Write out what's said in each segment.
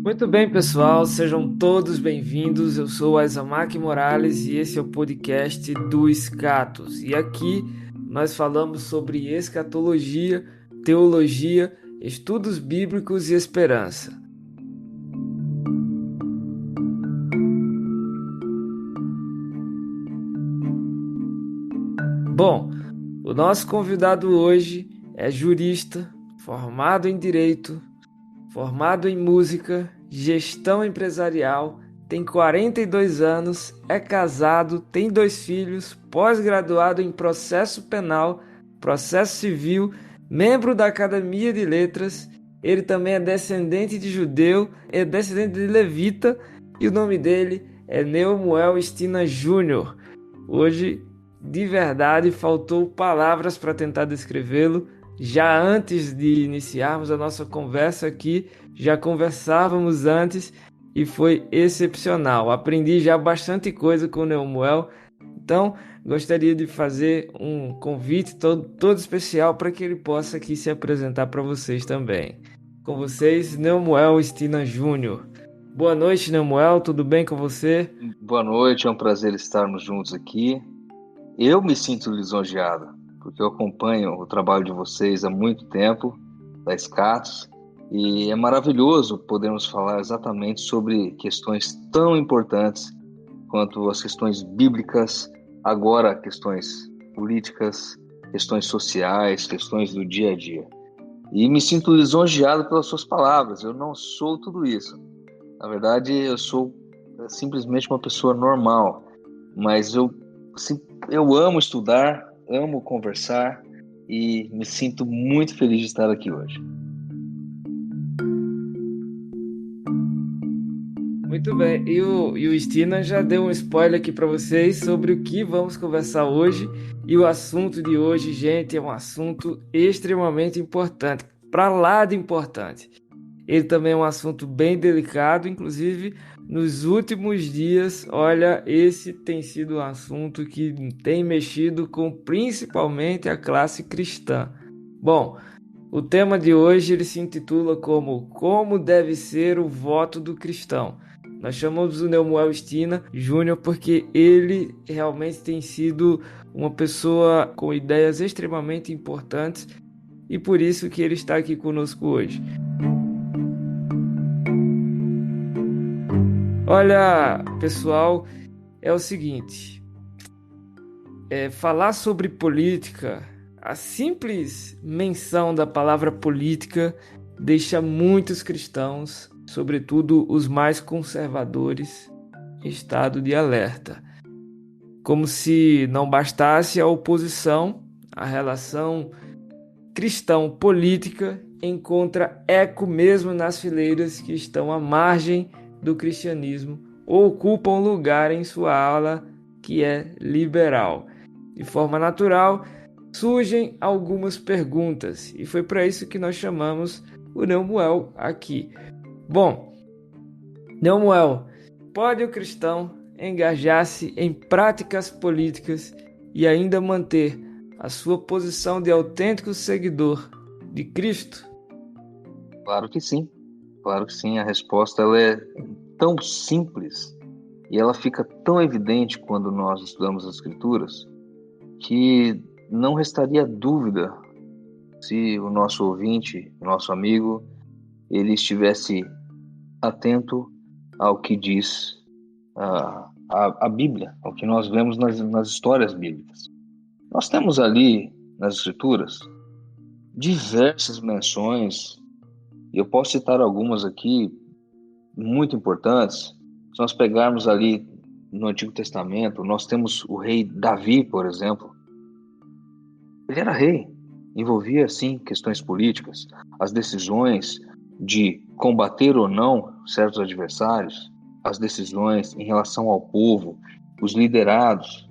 Muito bem, pessoal, sejam todos bem-vindos. Eu sou o Aizamaki Morales e esse é o podcast do Escatos. E aqui nós falamos sobre escatologia, teologia, estudos bíblicos e esperança. Bom, o nosso convidado hoje é jurista, formado em direito, formado em música, gestão empresarial, tem 42 anos, é casado, tem 2 filhos, pós-graduado em processo penal, processo civil, membro da Academia de Letras. Ele também é descendente de judeu, é descendente de levita e o nome dele é Neumoel Stina Júnior. Hoje, de verdade, faltou palavras para tentar descrevê-lo. Já antes de iniciarmos a nossa conversa aqui, já conversávamos antes e foi excepcional. Aprendi já bastante coisa com o Neumoel, então gostaria de fazer um convite todo especial para que ele possa aqui se apresentar para vocês também. Com vocês, Neumoel Stina Júnior. Boa noite, Neumoel, tudo bem com você? Boa noite, é um prazer estarmos juntos aqui. Eu me sinto lisonjeado, porque eu acompanho o trabalho de vocês há muito tempo, da Escatos, e é maravilhoso podermos falar exatamente sobre questões tão importantes quanto as questões bíblicas, agora questões políticas, questões sociais, questões do dia a dia. E me sinto lisonjeado pelas suas palavras. Eu não sou tudo isso. Na verdade, eu sou simplesmente uma pessoa normal, mas eu amo estudar, amo conversar e me sinto muito feliz de estar aqui hoje. Muito bem, e o Stina já deu um spoiler aqui para vocês sobre o que vamos conversar hoje. E o assunto de hoje, gente, é um assunto extremamente importante, para lá de importante. Ele também é um assunto bem delicado, inclusive nos últimos dias, olha, esse tem sido um assunto que tem mexido com principalmente a classe cristã. Bom, o tema de hoje ele se intitula Como deve ser o voto do cristão. Nós chamamos o Neumoel Stina Júnior porque ele realmente tem sido uma pessoa com ideias extremamente importantes e por isso que ele está aqui conosco hoje. Olha, pessoal, é o seguinte, falar sobre política, a simples menção da palavra política deixa muitos cristãos, sobretudo os mais conservadores, em estado de alerta. Como se não bastasse a oposição, a relação cristão-política encontra eco mesmo nas fileiras que estão à margem do cristianismo ou ocupam lugar em sua ala que é liberal. De forma natural, surgem algumas perguntas e foi para isso que nós chamamos o Neumoel aqui. Bom, Neumoel, pode o cristão engajar-se em práticas políticas e ainda manter a sua posição de autêntico seguidor de Cristo? Claro que sim, claro que sim. A resposta ela é tão simples e ela fica tão evidente quando nós estudamos as Escrituras que não restaria dúvida se o nosso ouvinte, o nosso amigo, ele estivesse atento ao que diz a Bíblia, ao que nós vemos nas histórias bíblicas. Nós temos ali nas Escrituras diversas menções, e eu posso citar algumas aqui muito importantes. Se nós pegarmos ali no Antigo Testamento, nós temos o rei Davi, por exemplo. Ele era rei, envolvia sim questões políticas, as decisões de combater ou não certos adversários, as decisões em relação ao povo, os liderados,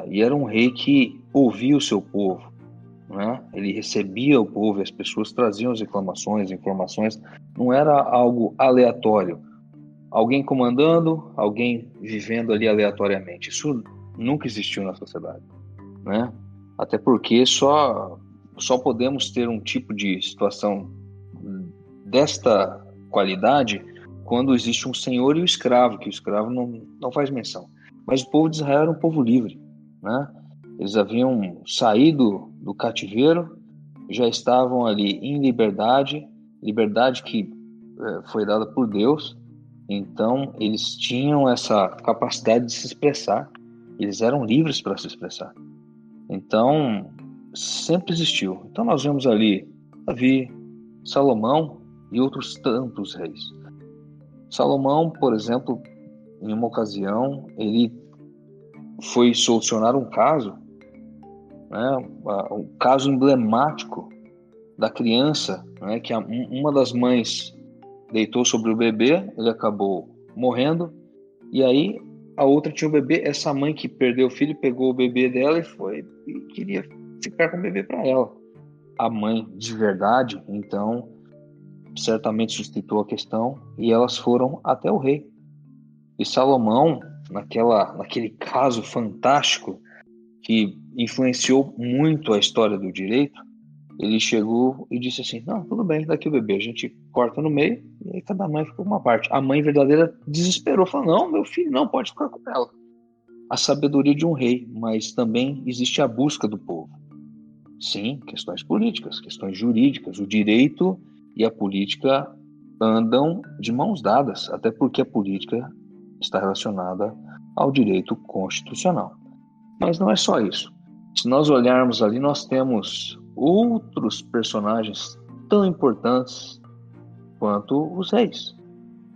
e era um rei que ouvia o seu povo, né? Ele recebia o povo e as pessoas traziam as reclamações, informações, não era algo aleatório, alguém comandando, alguém vivendo ali aleatoriamente. Isso nunca existiu na sociedade, né? Até porque só podemos ter um tipo de situação desta qualidade quando existe um senhor e o escravo, que o escravo não faz menção. Mas o povo de Israel era um povo livre, né? Eles haviam saído do cativeiro, já estavam ali em liberdade, liberdade que foi dada por Deus. Então, eles tinham essa capacidade de se expressar. Eles eram livres para se expressar. Então, sempre existiu. Então, nós vemos ali Davi, Salomão e outros tantos reis. Salomão, por exemplo, em uma ocasião, ele foi solucionar um caso, né, um caso emblemático da criança, né, que uma das mães deitou sobre o bebê, ele acabou morrendo, e aí a outra tinha o bebê. Essa mãe que perdeu o filho pegou o bebê dela e queria ficar com o bebê para ela. A mãe de verdade, então, certamente suscitou a questão e elas foram até o rei. E Salomão, naquele caso fantástico que influenciou muito a história do direito, ele chegou e disse assim: não, tudo bem, daqui o bebê, a gente corta no meio e aí cada mãe fica com uma parte. A mãe verdadeira desesperou, falou: não, meu filho não pode ficar com ela. A sabedoria de um rei, mas também existe a busca do povo. Sim, questões políticas, questões jurídicas, o direito e a política andam de mãos dadas, até porque a política está relacionada ao direito constitucional. Mas não é só isso. Se nós olharmos ali, nós temos outros personagens tão importantes quanto os reis.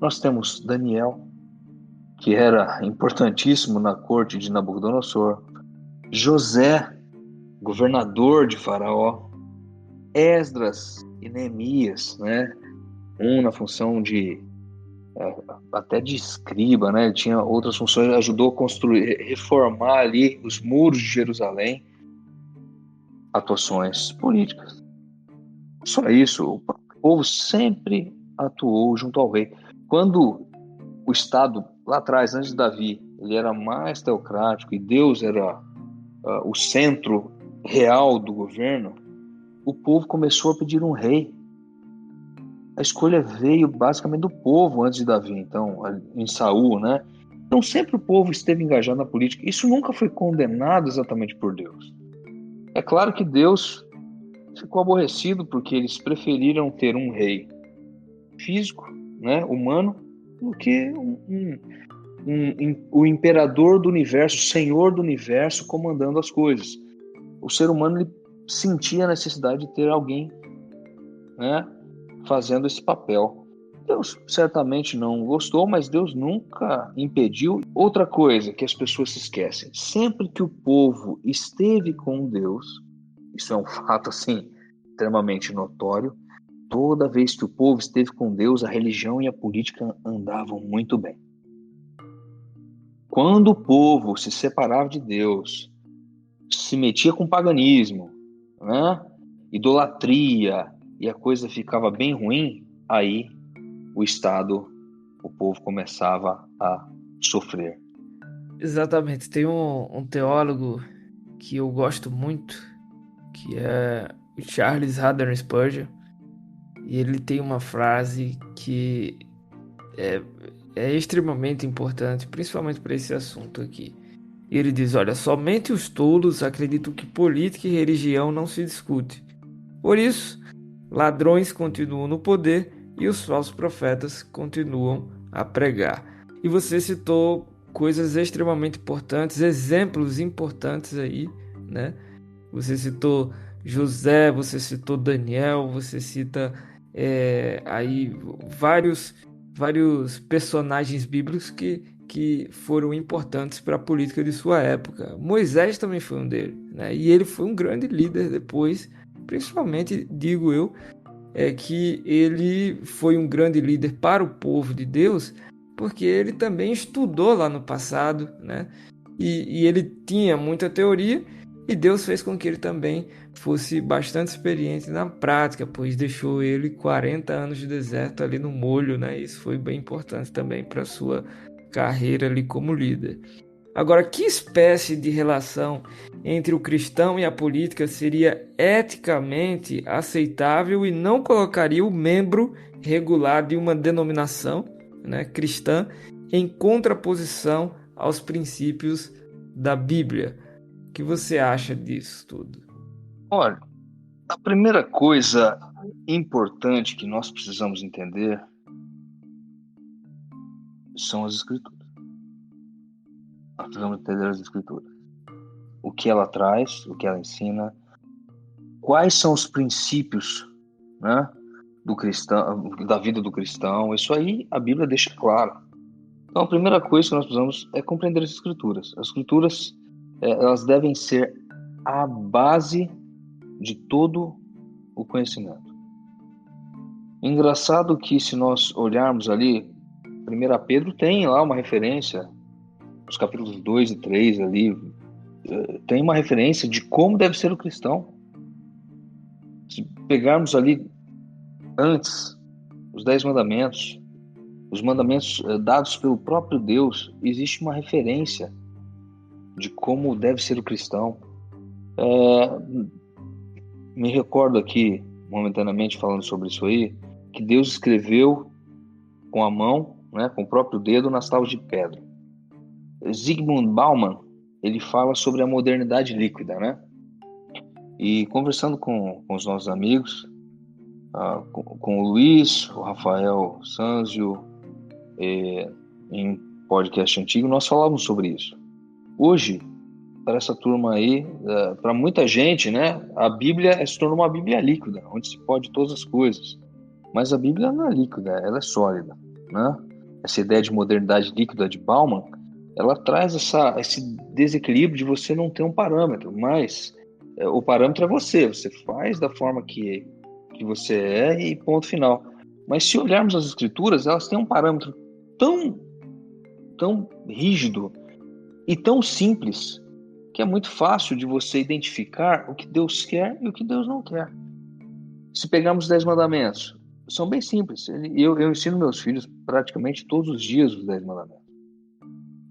Nós temos Daniel, que era importantíssimo na corte de Nabucodonosor, José, governador de Faraó, Esdras e Neemias, né? Um na função de até de escriba, né? Ele tinha outras funções, ajudou a construir, reformar ali os muros de Jerusalém. Atuações políticas. Só isso, o povo sempre atuou junto ao rei. Quando o Estado, lá atrás, antes de Davi, ele era mais teocrático e Deus era o centro real do governo, o povo começou a pedir um rei. A escolha veio basicamente do povo antes de Davi, então, em Saul, né? Então sempre o povo esteve engajado na política. Isso nunca foi condenado exatamente por Deus. É claro que Deus ficou aborrecido porque eles preferiram ter um rei físico, né, humano, do que o imperador do universo, o senhor do universo comandando as coisas. O ser humano ele sentia a necessidade de ter alguém, né, fazendo esse papel. Deus certamente não gostou, mas Deus nunca impediu. Outra coisa que as pessoas se esquecem: sempre que o povo esteve com Deus, isso é um fato assim extremamente notório, toda vez que o povo esteve com Deus, a religião e a política andavam muito bem. Quando o povo se separava de Deus, se metia com paganismo, né, idolatria, e a coisa ficava bem ruim, aí o Estado, o povo começava a sofrer. Exatamente. Tem um teólogo que eu gosto muito, que é o Charles Haddon Spurgeon, e ele tem uma frase que é extremamente importante, principalmente para esse assunto aqui. Ele diz: olha, somente os tolos acreditam que política e religião não se discute. Por isso, ladrões continuam no poder e os falsos profetas continuam a pregar. E você citou coisas extremamente importantes, exemplos importantes aí, né? Você citou José, você citou Daniel, você cita aí vários personagens bíblicos que foram importantes para a política de sua época. Moisés também foi um deles, né? E ele foi um grande líder depois, principalmente, digo eu, que ele foi um grande líder para o povo de Deus, porque ele também estudou lá no passado, né? E ele tinha muita teoria, e Deus fez com que ele também fosse bastante experiente na prática, pois deixou ele 40 anos de deserto ali no molho, né? Isso foi bem importante também para a sua carreira ali como líder. Agora, que espécie de relação entre o cristão e a política seria eticamente aceitável e não colocaria o membro regular de uma denominação, né, cristã em contraposição aos princípios da Bíblia. O que você acha disso tudo? Olha, a primeira coisa importante que nós precisamos entender são as Escrituras. Nós precisamos entender as Escrituras. O que ela traz, o que ela ensina, quais são os princípios, né, do cristão, da vida do cristão. Isso aí a Bíblia deixa claro. Então, a primeira coisa que nós precisamos é compreender as Escrituras. As Escrituras, elas devem ser a base de todo o conhecimento. Engraçado que, se nós olharmos ali, 1 Pedro tem lá uma referência, os capítulos 2 e 3 ali, tem uma referência de como deve ser o cristão. Se pegarmos ali antes os 10 mandamentos, os mandamentos dados pelo próprio Deus, existe uma referência de como deve ser o cristão. Me recordo aqui, momentaneamente falando sobre isso aí, que Deus escreveu com a mão, né, com o próprio dedo, nas tábuas de pedra. Zygmunt Bauman, ele fala sobre a modernidade líquida, né? E conversando com os nossos amigos, com o Luiz, o Rafael Sanzio, em podcast antigo, nós falávamos sobre isso. Hoje, para essa turma aí, para muita gente, né, a Bíblia se tornou uma Bíblia líquida, onde se pode todas as coisas. Mas a Bíblia não é líquida, ela é sólida, né? Essa ideia de modernidade líquida de Bauman, ela traz esse desequilíbrio de você não ter um parâmetro, mas o parâmetro é você faz da forma que você é e ponto final. Mas se olharmos as Escrituras, elas têm um parâmetro tão rígido e tão simples que é muito fácil de você identificar o que Deus quer e o que Deus não quer. Se pegarmos os 10 mandamentos, são bem simples. Eu ensino meus filhos praticamente todos os dias os 10 mandamentos.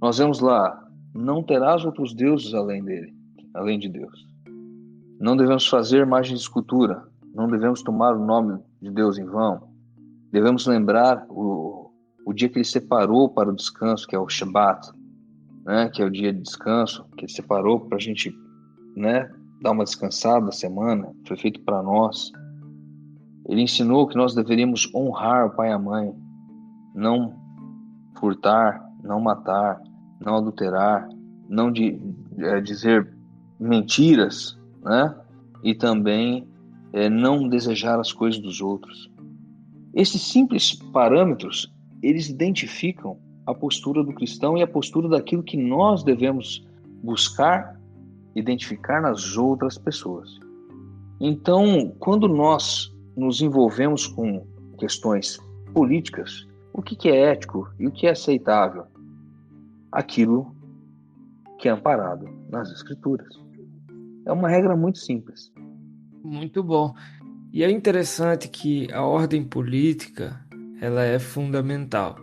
Nós vemos lá, não terás outros deuses além de Deus. Não devemos fazer imagem de escultura. Não devemos tomar o nome de Deus em vão. Devemos lembrar o dia que ele separou para o descanso, que é o Shabat, né, que é o dia de descanso, que ele separou para a gente, né, dar uma descansada na semana, foi feito para nós. Ele ensinou que nós deveríamos honrar o pai e a mãe, não furtar, não matar, não adulterar, não dizer mentiras, né, e também não desejar as coisas dos outros. Esses simples parâmetros, eles identificam a postura do cristão e a postura daquilo que nós devemos buscar, identificar nas outras pessoas. Então, quando nós nos envolvemos com questões políticas, o que é ético e o que é aceitável? Aquilo que é amparado nas Escrituras. É uma regra muito simples. Muito bom. E é interessante que a ordem política, ela é fundamental.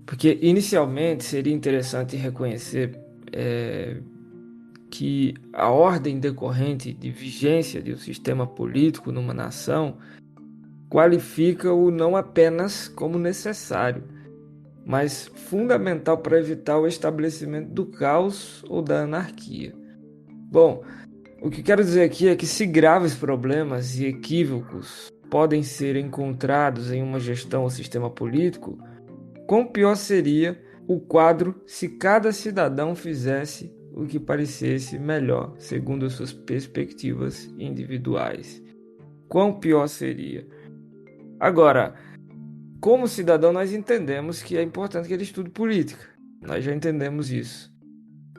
Porque inicialmente seria interessante reconhecer que a ordem decorrente de vigência de um sistema político numa nação qualifica-o não apenas como necessário, mas fundamental para evitar o estabelecimento do caos ou da anarquia. Bom, o que quero dizer aqui é que se graves problemas e equívocos podem ser encontrados em uma gestão ou sistema político, quão pior seria o quadro se cada cidadão fizesse o que parecesse melhor, segundo as suas perspectivas individuais. Quão pior seria? Agora, como cidadão, nós entendemos que é importante que ele estude política. Nós já entendemos isso.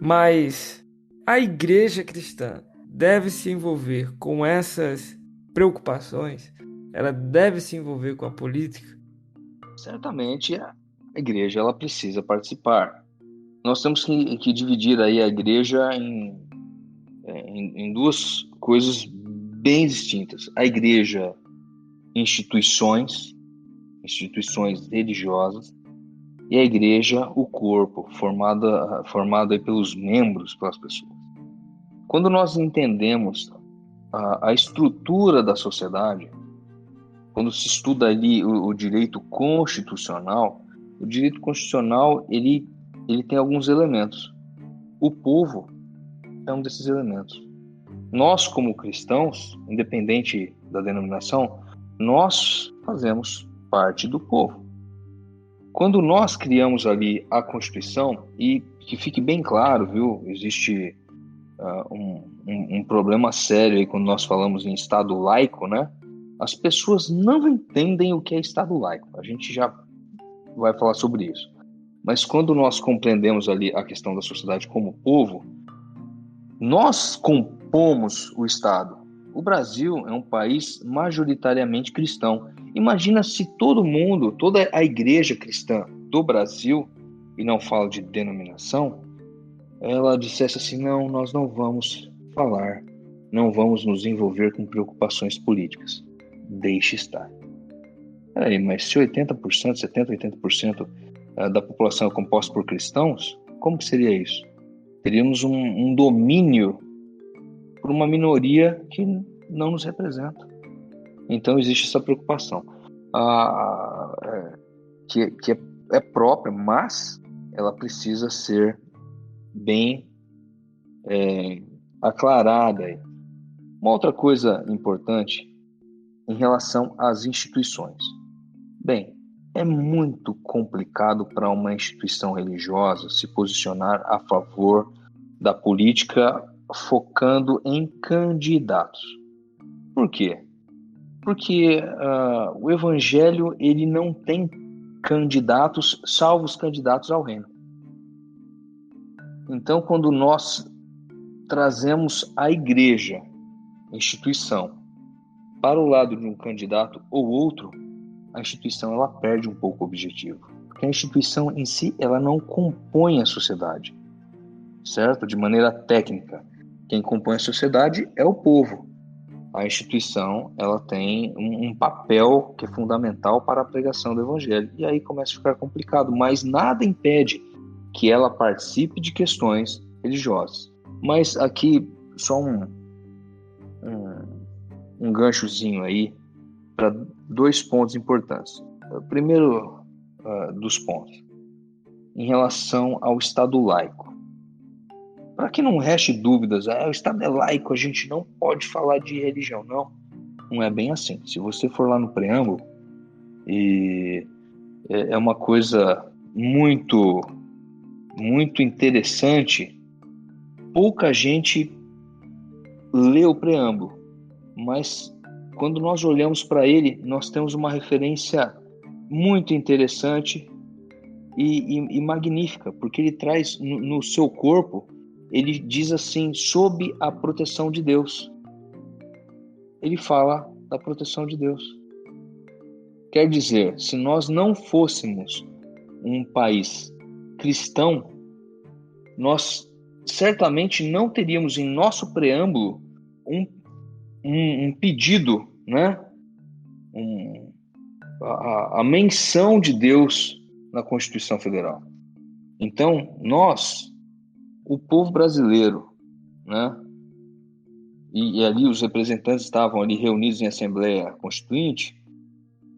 Mas a igreja cristã deve se envolver com essas preocupações? Ela deve se envolver com a política? Certamente a igreja ela precisa participar. Nós temos que dividir aí a igreja em duas coisas bem distintas. A igreja, instituições religiosas, e a igreja, o corpo, formado aí pelos membros, pelas pessoas. Quando nós entendemos a estrutura da sociedade, quando se estuda ali o direito constitucional, ele tem alguns elementos. O povo é um desses elementos. Nós, como cristãos, independente da denominação, nós fazemos parte do povo. Quando nós criamos ali a Constituição, e que fique bem claro, viu, existe um problema sério aí quando nós falamos em Estado laico, né? As pessoas não entendem o que é Estado laico. A gente já vai falar sobre isso. Mas quando nós compreendemos ali a questão da sociedade como povo, nós compomos o Estado. O Brasil é um país majoritariamente cristão. Imagina se todo mundo, toda a igreja cristã do Brasil, e não falo de denominação, ela dissesse assim: não, nós não vamos falar, não vamos nos envolver com preocupações políticas. Deixe estar. Peraí, mas se 80%, 70%, 80% da população é composta por cristãos, como que seria isso? Teríamos um domínio por uma minoria que não nos representa. Então existe essa preocupação, que é própria, mas ela precisa ser bem aclarada. Uma outra coisa importante em relação às instituições. Bem, é muito complicado para uma instituição religiosa se posicionar a favor da política focando em candidatos. Por quê? Porque o evangelho ele não tem candidatos, salvo os candidatos ao reino. Então, quando nós trazemos a igreja, a instituição, para o lado de um candidato ou outro, a instituição ela perde um pouco o objetivo. Porque a instituição em si ela não compõe a sociedade, certo? De maneira técnica. Quem compõe a sociedade é o povo. A instituição ela tem um papel que é fundamental para a pregação do evangelho. E aí começa a ficar complicado, mas nada impede que ela participe de questões religiosas. Mas aqui só um ganchozinho aí para dois pontos importantes. O primeiro dos pontos, em relação ao Estado laico. Para que não reste dúvidas, o Estado é laico, a gente não pode falar de religião. Não é bem assim. Se você for lá no preâmbulo, e é uma coisa muito, muito interessante, pouca gente lê o preâmbulo, mas quando nós olhamos para ele, nós temos uma referência muito interessante e magnífica, porque ele traz no seu corpo, ele diz assim, sob a proteção de Deus. Ele fala da proteção de Deus. Quer dizer, se nós não fôssemos um país cristão, nós certamente não teríamos em nosso preâmbulo um pedido, né? A menção de Deus na Constituição Federal. Então, nós, o povo brasileiro, né? E ali os representantes estavam ali reunidos em Assembleia Constituinte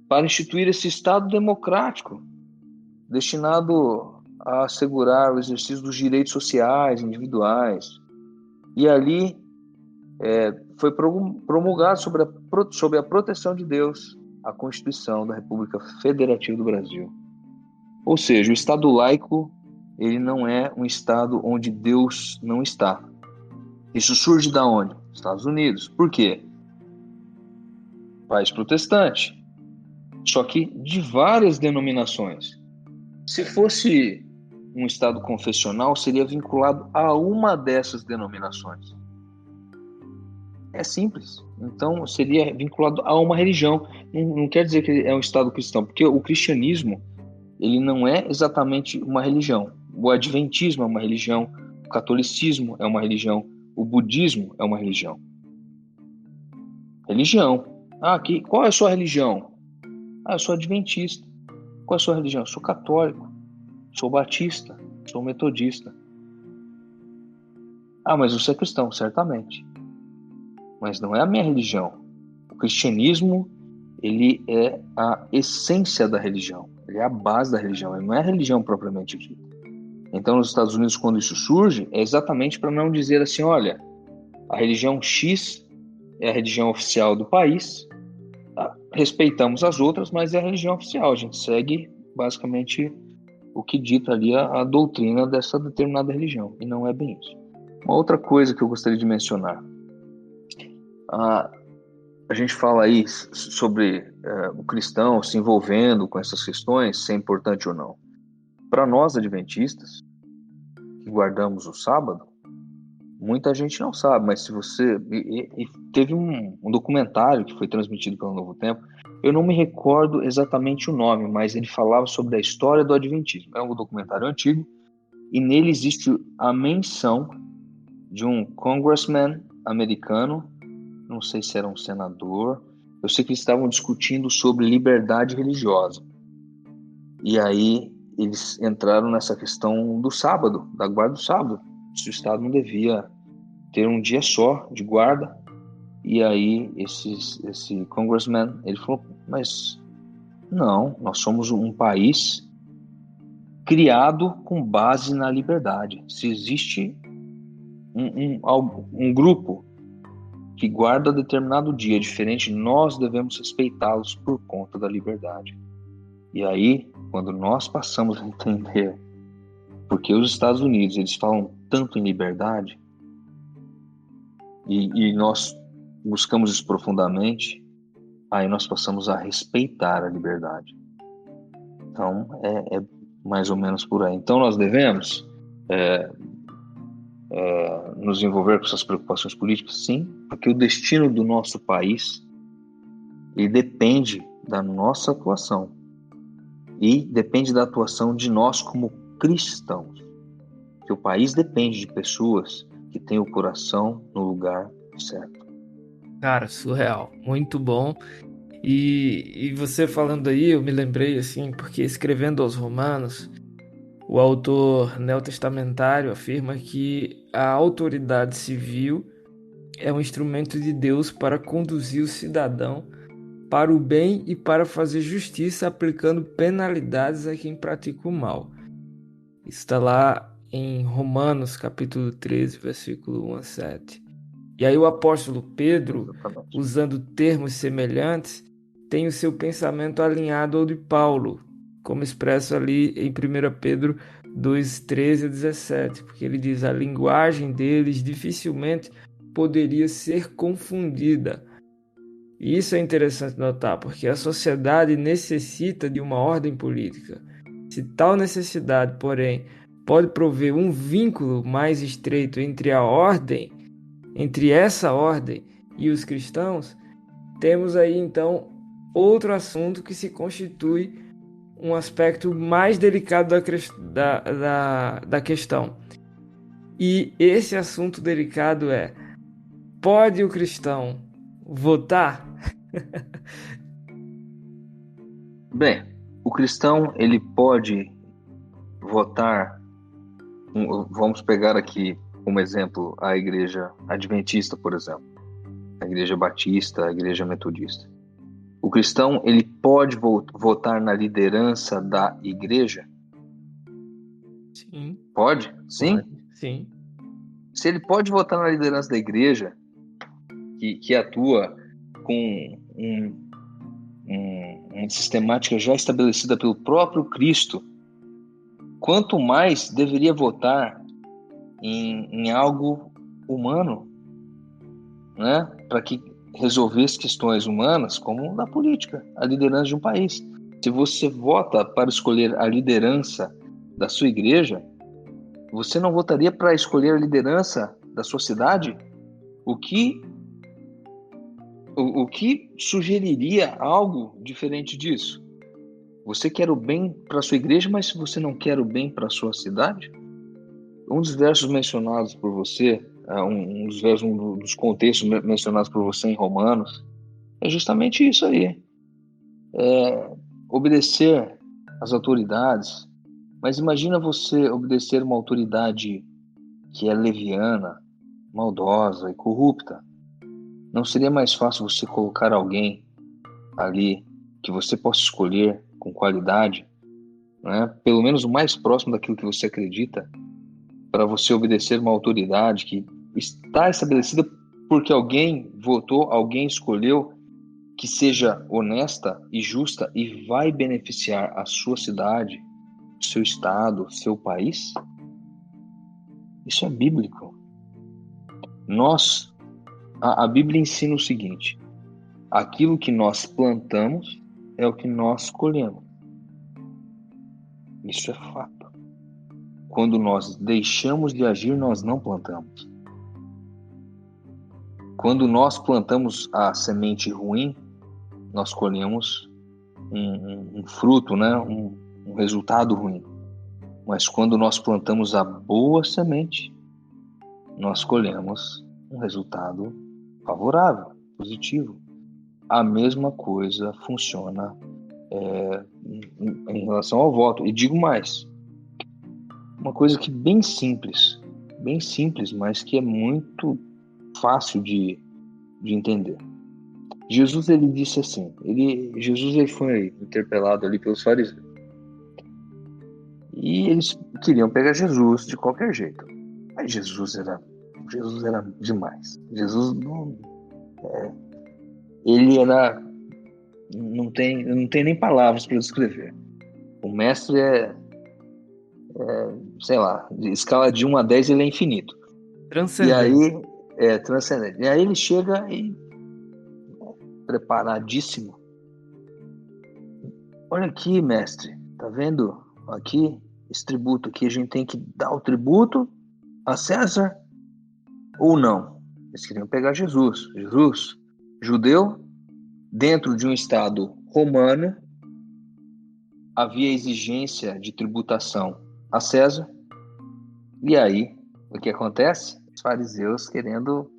para instituir esse Estado democrático destinado a assegurar o exercício dos direitos sociais, individuais. E ali foi promulgado sob a proteção de Deus a Constituição da República Federativa do Brasil. Ou seja, o Estado laico ele não é um Estado onde Deus não está. Isso surge da onde? Estados Unidos. Por quê? País protestante. Só que de várias denominações. Se fosse um Estado confessional, seria vinculado a uma dessas denominações. É simples. Então, seria vinculado a uma religião. Não quer dizer que é um Estado cristão, porque o cristianismo ele não é exatamente uma religião. O adventismo é uma religião, o catolicismo é uma religião, o budismo é uma religião. Religião. Qual é a sua religião? Eu sou adventista. Qual é a sua religião? Eu sou católico, sou batista, sou metodista. Mas você é cristão, certamente. Mas não é a minha religião. O cristianismo, ele é a essência da religião, ele é a base da religião, ele não é a religião propriamente dita. Então, nos Estados Unidos, quando isso surge, é exatamente para não dizer assim, olha, a religião X é a religião oficial do país, tá? Respeitamos as outras, mas é a religião oficial, a gente segue basicamente o que dita ali a doutrina dessa determinada religião, e não é bem isso. Uma outra coisa que eu gostaria de mencionar, a gente fala aí sobre o cristão se envolvendo com essas questões, se é importante ou não. Para nós adventistas, que guardamos o sábado, muita gente não sabe, mas se você... E teve um documentário que foi transmitido pelo Novo Tempo, eu não me recordo exatamente o nome, mas ele falava sobre a história do adventismo. É um documentário antigo, e nele existe a menção de um congressman americano, não sei se era um senador, eu sei que eles estavam discutindo sobre liberdade religiosa. E aí eles entraram nessa questão do sábado, da guarda do sábado. Se o Estado não devia ter um dia só de guarda. E aí esse congressman, ele falou, mas não, nós somos um país criado com base na liberdade. Se existe um grupo que guarda determinado dia diferente, nós devemos respeitá-los por conta da liberdade. E aí, quando nós passamos a entender porque os Estados Unidos eles falam tanto em liberdade e nós buscamos isso profundamente, aí nós passamos a respeitar a liberdade. Então, é mais ou menos por aí. Então, nós devemos nos envolver com essas preocupações políticas? Sim, porque o destino do nosso país ele depende da nossa atuação e depende da atuação de nós como cristãos. Que o país depende de pessoas que têm o coração no lugar certo. Cara, surreal, muito bom. E você falando aí, eu me lembrei assim, porque escrevendo aos Romanos, o autor neotestamentário afirma que a autoridade civil é um instrumento de Deus para conduzir o cidadão para o bem e para fazer justiça, aplicando penalidades a quem pratica o mal. Isso está lá em Romanos, capítulo 13, versículo 1 a 7. E aí o apóstolo Pedro, Exatamente. usando termos semelhantes, tem o seu pensamento alinhado ao de Paulo, como expresso ali em 1 Pedro 2, 13 a 17, porque ele diz: a linguagem deles dificilmente poderia ser confundida. E isso é interessante notar, porque a sociedade necessita de uma ordem política. Se tal necessidade, porém, pode prover um vínculo mais estreito entre a ordem, entre essa ordem e os cristãos, temos aí então outro assunto que se constitui um aspecto mais delicado da questão. E esse assunto delicado é: pode o cristão votar? Bem, o cristão ele pode votar. Vamos pegar aqui como exemplo a igreja adventista, por exemplo, a igreja batista, a igreja metodista. O cristão ele pode votar na liderança da igreja? Sim, Pode? Sim. pode. Sim. Se ele pode votar na liderança da igreja, que atua com uma sistemática já estabelecida pelo próprio Cristo, quanto mais deveria votar em algo humano, né? Para que resolvesse questões humanas, como na política, a liderança de um país. Se você vota para escolher a liderança da sua igreja, você não votaria para escolher a liderança da sua cidade? O que sugeriria algo diferente disso? Você quer o bem para a sua igreja, mas se você não quer o bem para a sua cidade? Um dos versos mencionados por você, um dos contextos mencionados por você em Romanos, é justamente isso aí. Obedecer às autoridades. Mas imagina você obedecer uma autoridade que é leviana, maldosa e corrupta. Não seria mais fácil você colocar alguém ali que você possa escolher com qualidade, né? Pelo menos o mais próximo daquilo que você acredita, para você obedecer uma autoridade que está estabelecida porque alguém votou, alguém escolheu, que seja honesta e justa e vai beneficiar a sua cidade, seu estado, seu país? Isso é bíblico. A Bíblia ensina o seguinte: aquilo que nós plantamos é o que nós colhemos. Isso é fato. Quando nós deixamos de agir, nós não plantamos. Quando nós plantamos a semente ruim, nós colhemos um fruto, né? um resultado ruim. Mas quando nós plantamos a boa semente, nós colhemos um resultado favorável, positivo. A mesma coisa funciona em relação ao voto. E digo mais, uma coisa que bem simples, mas que é muito fácil de entender. Jesus, ele disse assim, Jesus ele foi interpelado ali pelos fariseus. E eles queriam pegar Jesus de qualquer jeito. Mas Jesus era demais. Jesus ele era, não tem nem palavras para descrever. O mestre sei lá, de escala de 1 a 10 ele é infinito. E aí, transcendente. E aí ele chega e preparadíssimo. Olha aqui, mestre, tá vendo? Aqui, esse tributo aqui, a gente tem que dar o tributo a César ou não? Eles queriam pegar Jesus. Jesus, judeu, dentro de um estado romano, havia exigência de tributação a César. E aí, o que acontece? Os fariseus querendo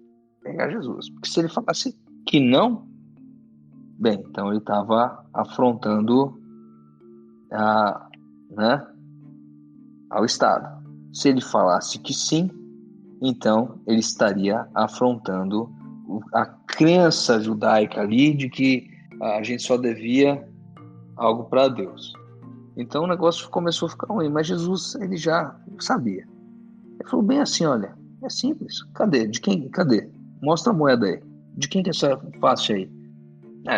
pegar Jesus. Porque se ele falasse que não, bem, então ele estava afrontando ao Estado. Se ele falasse que sim, então ele estaria afrontando a crença judaica ali de que a gente só devia algo para Deus. Então o negócio começou a ficar ruim, mas Jesus ele já sabia. Ele falou bem assim, olha, é simples. Cadê? De quem? Cadê? Mostra a moeda aí. De quem que é essa faixa aí?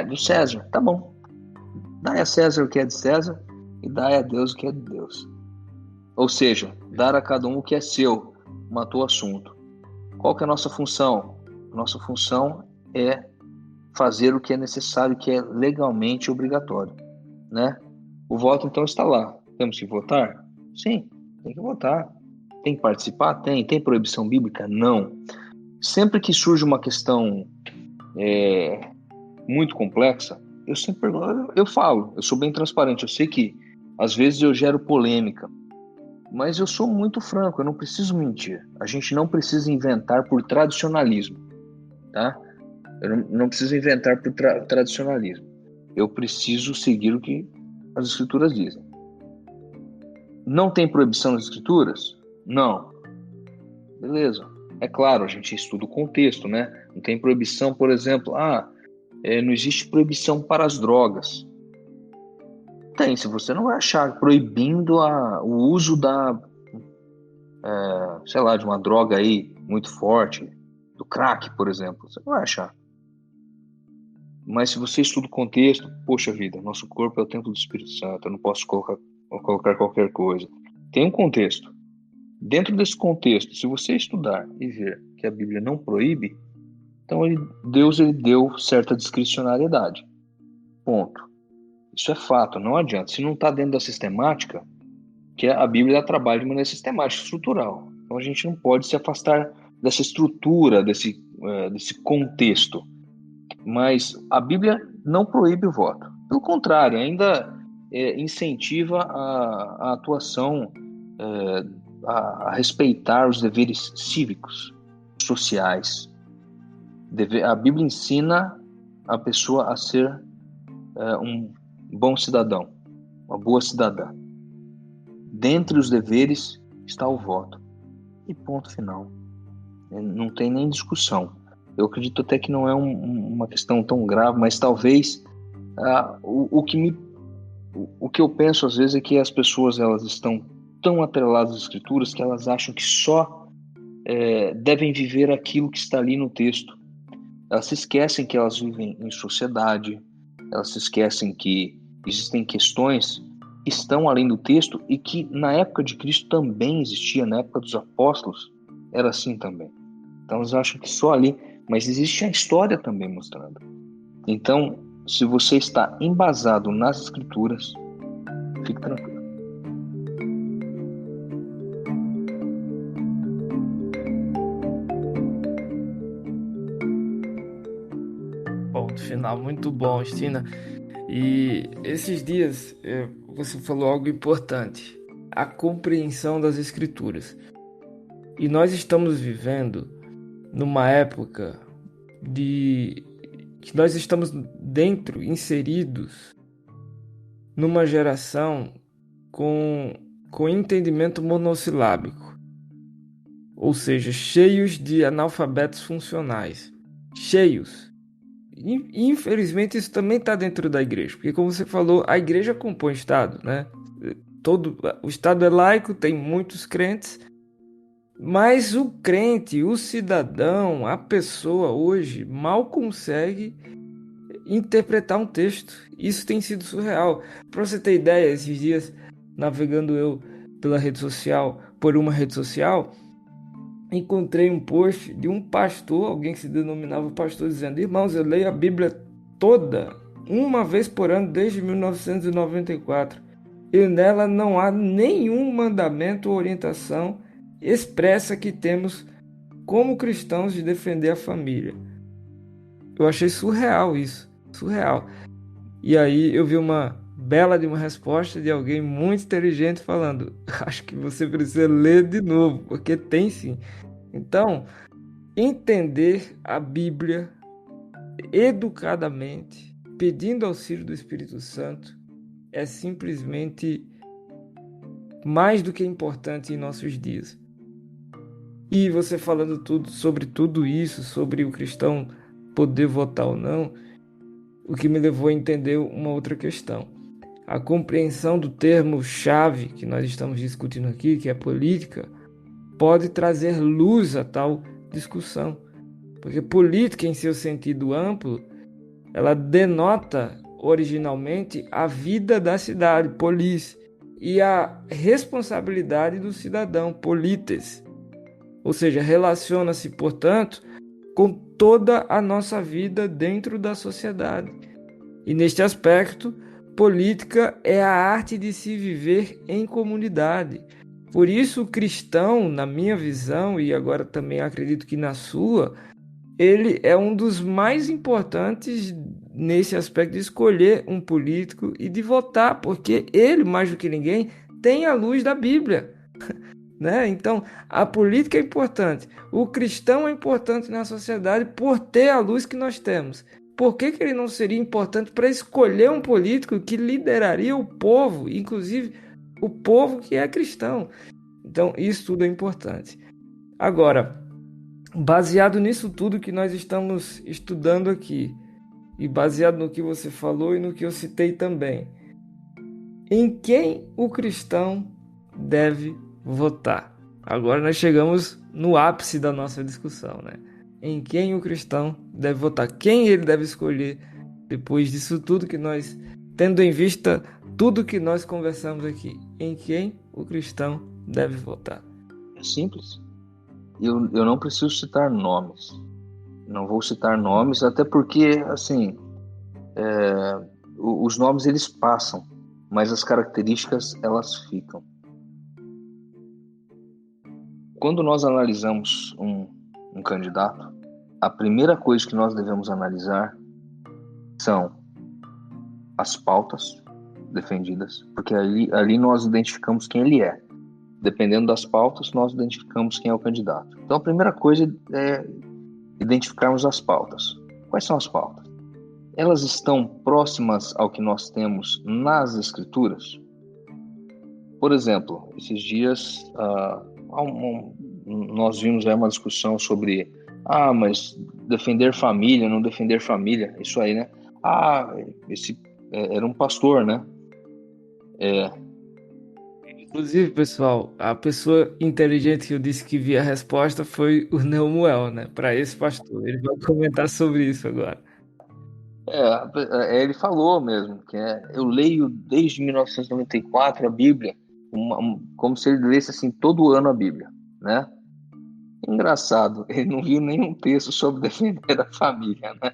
Do César. Tá bom. Dai a César o que é de César e dai a Deus o que é de Deus. Ou seja, dar a cada um o que é seu. Matou o assunto. Qual que é a nossa função? Nossa função é fazer o que é necessário, que é legalmente obrigatório, né? O voto então está lá. Temos que votar? Sim, tem que votar. Tem que participar? Tem. Tem proibição bíblica? Não. Sempre que surge uma questão muito complexa, eu falo, eu sou bem transparente. Eu sei que às vezes eu gero polêmica, mas eu sou muito franco, eu não preciso mentir. A gente não precisa inventar por tradicionalismo, tá? Eu não preciso inventar por tradicionalismo. Eu preciso seguir o que as escrituras dizem. Não tem proibição nas escrituras? Não. Beleza. É claro, a gente estuda o contexto, né? Não tem proibição, por exemplo, não existe proibição para as drogas. Tem, se você não vai achar proibindo o uso de uma droga aí muito forte, do crack, por exemplo, você não vai achar. Mas se você estuda o contexto, poxa vida, nosso corpo é o templo do Espírito Santo, eu não posso colocar qualquer coisa. Tem um contexto. Dentro desse contexto, se você estudar e ver que a Bíblia não proíbe, então Deus deu certa discricionariedade. Ponto. Isso é fato, não adianta. Se não está dentro da sistemática, que a Bíblia dá trabalho de maneira sistemática, estrutural. Então a gente não pode se afastar dessa estrutura, desse contexto. Mas a Bíblia não proíbe o voto. Pelo contrário, ainda incentiva a atuação, a respeitar os deveres cívicos, sociais. A Bíblia ensina a pessoa a ser um bom cidadão, uma boa cidadã. Dentre os deveres está o voto. E ponto final. Não tem nem discussão. Eu acredito até que não é uma questão tão grave, mas talvez O que eu penso às vezes é que as pessoas elas estão tão atreladas às escrituras que elas acham que só devem viver aquilo que está ali no texto. Elas se esquecem que elas vivem em sociedade, elas se esquecem que existem questões que estão além do texto e que na época de Cristo também existia, na época dos apóstolos era assim também. Então eles acham que só ali, mas existe a história também mostrando. Então, se você está embasado nas escrituras, fique tranquilo. Ponto final, muito bom, Stina. E esses dias você falou algo importante, a compreensão das escrituras. E nós estamos vivendo numa época de que nós estamos dentro, inseridos numa geração com entendimento monossilábico, ou seja, cheios de analfabetos funcionais, cheios. Infelizmente isso também está dentro da igreja, porque como você falou, a igreja compõe o Estado, né? O Estado é laico, tem muitos crentes, mas o crente, o cidadão, a pessoa hoje mal consegue interpretar um texto. Isso tem sido surreal. Para você ter ideia, esses dias navegando eu pela rede social, por uma rede social, encontrei um post de um pastor, alguém que se denominava pastor, dizendo: irmãos, eu leio a Bíblia toda, uma vez por ano, desde 1994. E nela não há nenhum mandamento ou orientação expressa que temos como cristãos de defender a família. Eu achei surreal isso, surreal. E aí eu vi uma bela de uma resposta de alguém muito inteligente falando: acho que você precisa ler de novo, porque tem sim. Então, entender a Bíblia educadamente, pedindo auxílio do Espírito Santo, é simplesmente mais do que importante em nossos dias. E você falando sobre tudo isso, sobre o cristão poder votar ou não, o que me levou a entender uma outra questão. A compreensão do termo-chave que nós estamos discutindo aqui, que é política, pode trazer luz a tal discussão. Porque política, em seu sentido amplo, ela denota originalmente a vida da cidade, polis, e a responsabilidade do cidadão, polites. Ou seja, relaciona-se, portanto, com toda a nossa vida dentro da sociedade. E neste aspecto, política é a arte de se viver em comunidade. Por isso, o cristão, na minha visão, e agora também acredito que na sua, ele é um dos mais importantes nesse aspecto de escolher um político e de votar, porque ele, mais do que ninguém, tem a luz da Bíblia. Né? Então, a política é importante. O cristão é importante na sociedade por ter a luz que nós temos. Por que ele não seria importante para escolher um político que lideraria o povo, inclusive o povo que é cristão? Então, isso tudo é importante. Agora, baseado nisso tudo que nós estamos estudando aqui, e baseado no que você falou e no que eu citei também, em quem o cristão deve votar? Agora nós chegamos no ápice da nossa discussão, né? Em quem o cristão deve votar? Quem ele deve escolher depois disso tudo que nós, tendo em vista tudo que nós conversamos aqui? Em quem o cristão deve votar? É simples. Eu não preciso citar nomes. Não vou citar nomes, até porque, assim, os nomes eles passam, mas as características elas ficam. Quando nós analisamos um candidato, a primeira coisa que nós devemos analisar são as pautas defendidas, porque ali nós identificamos quem ele é. Dependendo das pautas, nós identificamos quem é o candidato. Então, a primeira coisa é identificarmos as pautas. Quais são as pautas? Elas estão próximas ao que nós temos nas Escrituras? Por exemplo, esses dias nós vimos uma discussão sobre mas defender família, não defender família, isso aí, né? Ah, esse era um pastor, né? É, Inclusive, pessoal, a pessoa inteligente que eu disse que via a resposta foi o Neumuel, né? Para esse pastor. Ele vai comentar sobre isso agora. ele falou mesmo, eu leio desde 1994 a Bíblia, como se ele lesse assim todo ano a Bíblia, né? Engraçado, ele não viu nenhum texto sobre defender a família, né?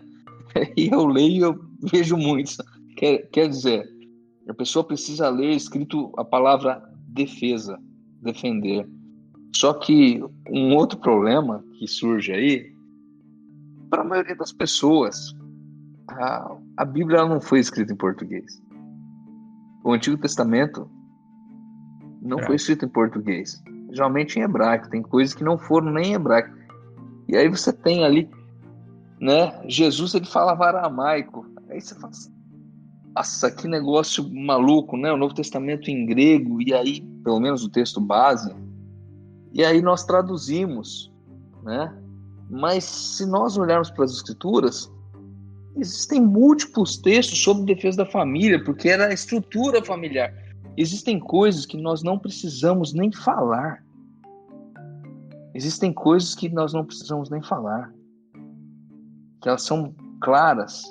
E eu leio e eu vejo muitos. Quer dizer, a pessoa precisa ler escrito a palavra defesa, defender. Só que um outro problema que surge aí, para a maioria das pessoas, a Bíblia ela não foi escrita em português. O Antigo Testamento não foi Bravo. escrito em português. Geralmente em hebraico. Tem coisas que não foram nem em hebraico. E aí você tem ali, né? Jesus ele falava aramaico. Aí você fala assim, nossa, que negócio maluco, né? O Novo Testamento em grego, e aí, pelo menos o texto base, e aí nós traduzimos, né? Mas se nós olharmos para as Escrituras, existem múltiplos textos sobre defesa da família, porque era a estrutura familiar. Existem coisas que nós não precisamos nem falar. Existem coisas que nós não precisamos nem falar, que elas são claras.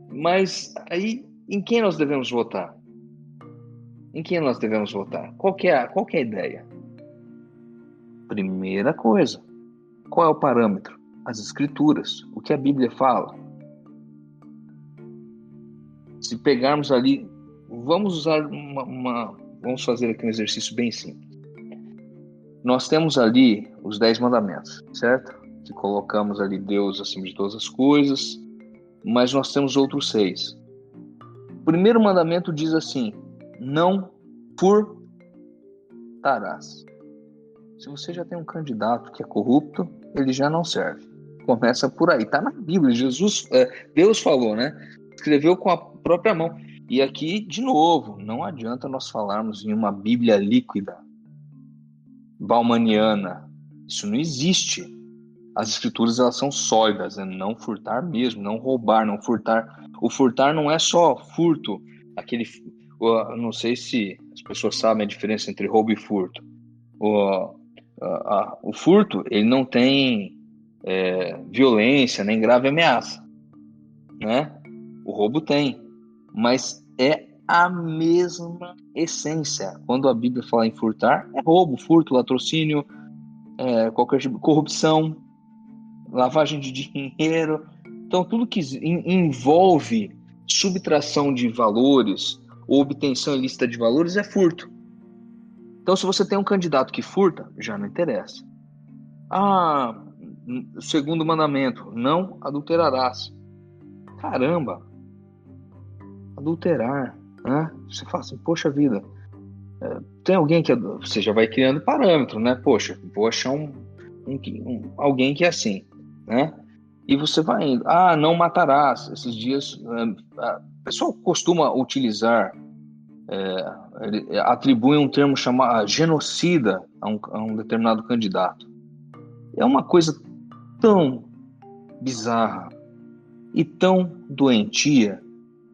Mas aí, em quem nós devemos votar? Em quem nós devemos votar? Qual que é a ideia? Primeira coisa, qual é o parâmetro? As Escrituras, o que a Bíblia fala. Se pegarmos ali, vamos usar vamos fazer aqui um exercício bem simples. Nós temos ali os 10 mandamentos, certo? Que colocamos ali Deus acima de todas as coisas, mas nós temos outros 6. O primeiro mandamento diz assim: não furtarás. Se você já tem um candidato que é corrupto, ele já não serve. Começa por aí, tá na Bíblia. Deus falou, né? Escreveu com a própria mão. E aqui, de novo, não adianta nós falarmos em uma Bíblia líquida, baumaniana. Isso não existe. As escrituras elas são sólidas, né? Não furtar mesmo, não roubar, não furtar. O furtar não é só furto, aquele. Não sei se as pessoas sabem a diferença entre roubo e furto. O furto ele não tem violência nem grave ameaça, né? O roubo tem, mas é a mesma essência. Quando a Bíblia fala em furtar, é roubo, furto, latrocínio, qualquer tipo de corrupção, lavagem de dinheiro. Então, tudo que envolve subtração de valores ou obtenção ilícita de valores é furto. Então, se você tem um candidato que furta, já não interessa. Segundo mandamento, não adulterarás. Caramba, adulterar, né? Você fala assim, poxa vida, tem alguém que você já vai criando parâmetro, né? Poxa, vou achar alguém que é assim, né? E você vai indo. Não matarás. Esses dias, o pessoal costuma utilizar, atribui um termo chamado genocida a um determinado candidato. É uma coisa tão bizarra e tão doentia,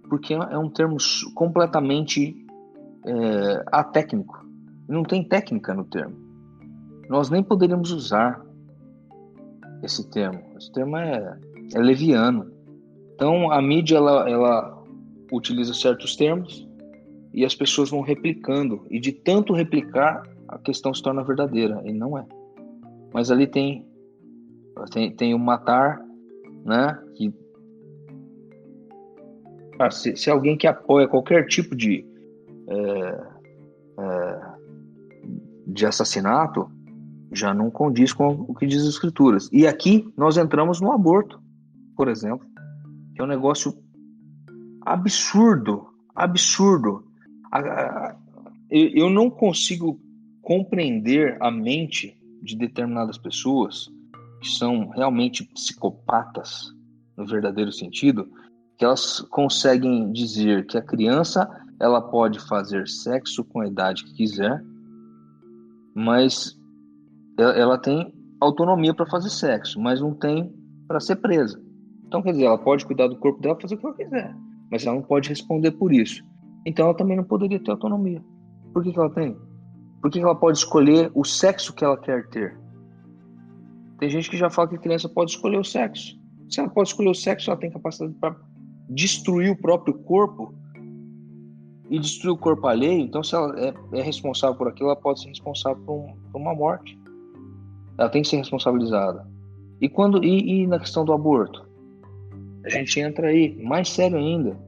porque é um termo completamente atécnico. Não tem técnica no termo. Nós nem poderíamos usar esse termo. Esse termo é leviano. Então, a mídia ela utiliza certos termos e as pessoas vão replicando. E de tanto replicar, a questão se torna verdadeira. E não é. Mas ali tem o matar, né? Se alguém que apoia qualquer tipo de assassinato, já não condiz com o que diz as Escrituras. E aqui nós entramos no aborto, por exemplo, que é um negócio absurdo, absurdo. Eu não consigo compreender a mente de determinadas pessoas que são realmente psicopatas, no verdadeiro sentido, que elas conseguem dizer que a criança ela pode fazer sexo com a idade que quiser, mas ela tem autonomia para fazer sexo, mas não tem para ser presa. Então, quer dizer, ela pode cuidar do corpo dela, fazer o que ela quiser, mas ela não pode responder por isso. Então, ela também não poderia ter autonomia. Por que ela tem? Por que ela pode escolher o sexo que ela quer ter? Tem gente que já fala que a criança pode escolher o sexo. Se ela pode escolher o sexo, ela tem capacidade para destruir o próprio corpo e destruir o corpo alheio. Então, se ela é responsável por aquilo, ela pode ser responsável por uma morte. Ela tem que ser responsabilizada. E na questão do aborto? A gente entra aí, mais sério ainda.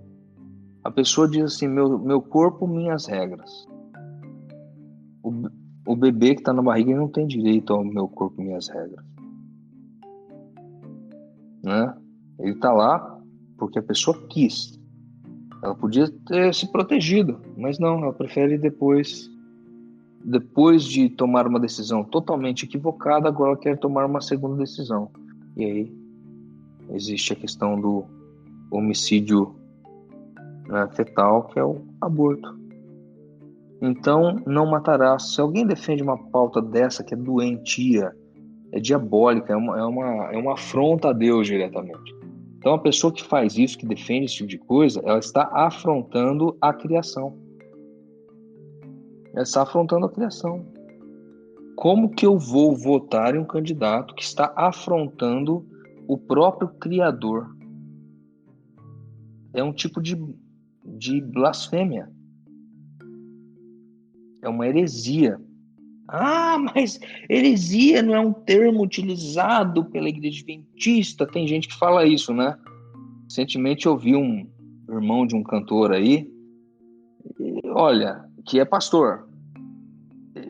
A pessoa diz assim, meu corpo, minhas regras. O bebê que está na barriga não tem direito ao meu corpo, minhas regras. Né? Ele está lá porque a pessoa quis. Ela podia ter se protegido, mas não, ela prefere depois de tomar uma decisão totalmente equivocada, agora ela quer tomar uma segunda decisão. E aí existe a questão do homicídio, né, fetal, que é o aborto. Então, não matarás. Se alguém defende uma pauta dessa que é doentia, é diabólica, é uma afronta a Deus diretamente. Então, a pessoa que faz isso, que defende esse tipo de coisa, ela está afrontando a criação. Ela está afrontando a criação. Como que eu vou votar em um candidato que está afrontando o próprio Criador? É um tipo de blasfêmia. É uma heresia. Ah, mas heresia não é um termo utilizado pela igreja adventista. Tem gente que fala isso, né? Recentemente eu vi um irmão de um cantor aí, olha, que é pastor.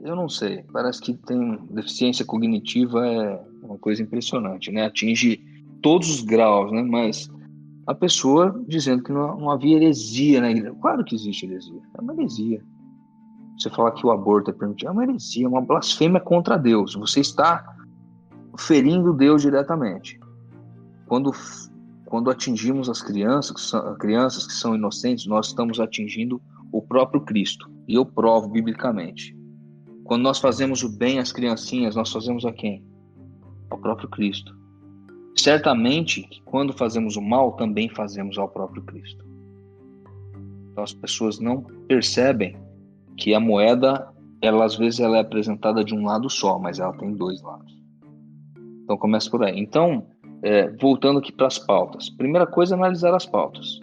Eu não sei, parece que tem deficiência cognitiva, é uma coisa impressionante, né? Atinge todos os graus, né? Mas a pessoa dizendo que não havia heresia na igreja. Claro que existe heresia, é uma heresia. Você falar que o aborto é permitido, é uma heresia, é uma blasfêmia contra Deus. Você está ferindo Deus diretamente. Quando atingimos as crianças que são inocentes, nós estamos atingindo o próprio Cristo. E eu provo biblicamente. Quando nós fazemos o bem às criancinhas, nós fazemos a quem? Ao próprio Cristo. Certamente que quando fazemos o mal, também fazemos ao próprio Cristo. Então as pessoas não percebem que a moeda, às vezes ela é apresentada de um lado só, mas ela tem dois lados. Então começa por aí. Então, voltando aqui para as pautas. Primeira coisa é analisar as pautas.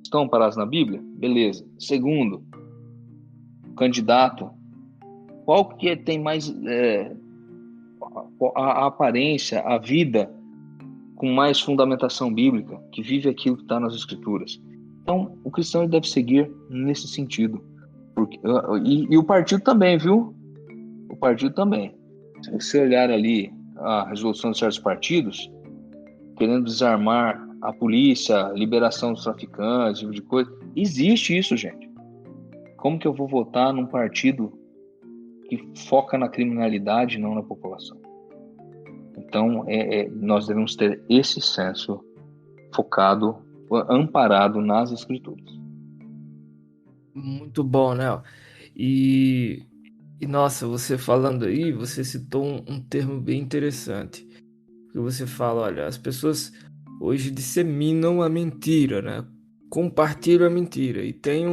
Estão paradas na Bíblia? Beleza. Segundo, candidato. Qual que tem mais a aparência, a vida com mais fundamentação bíblica, que vive aquilo que está nas Escrituras? Então, o cristão deve seguir nesse sentido. E o partido também, viu? O partido também. Se você olhar ali a resolução de certos partidos, querendo desarmar a polícia, liberação dos traficantes, esse tipo de coisa, existe isso, gente. Como que eu vou votar num partido que foca na criminalidade e não na população? Então, nós devemos ter esse senso focado, amparado nas Escrituras. Muito bom, né? E, nossa, você falando aí, você citou um termo bem interessante. Que você fala, olha, as pessoas hoje disseminam a mentira, né? Compartilham a mentira. E tem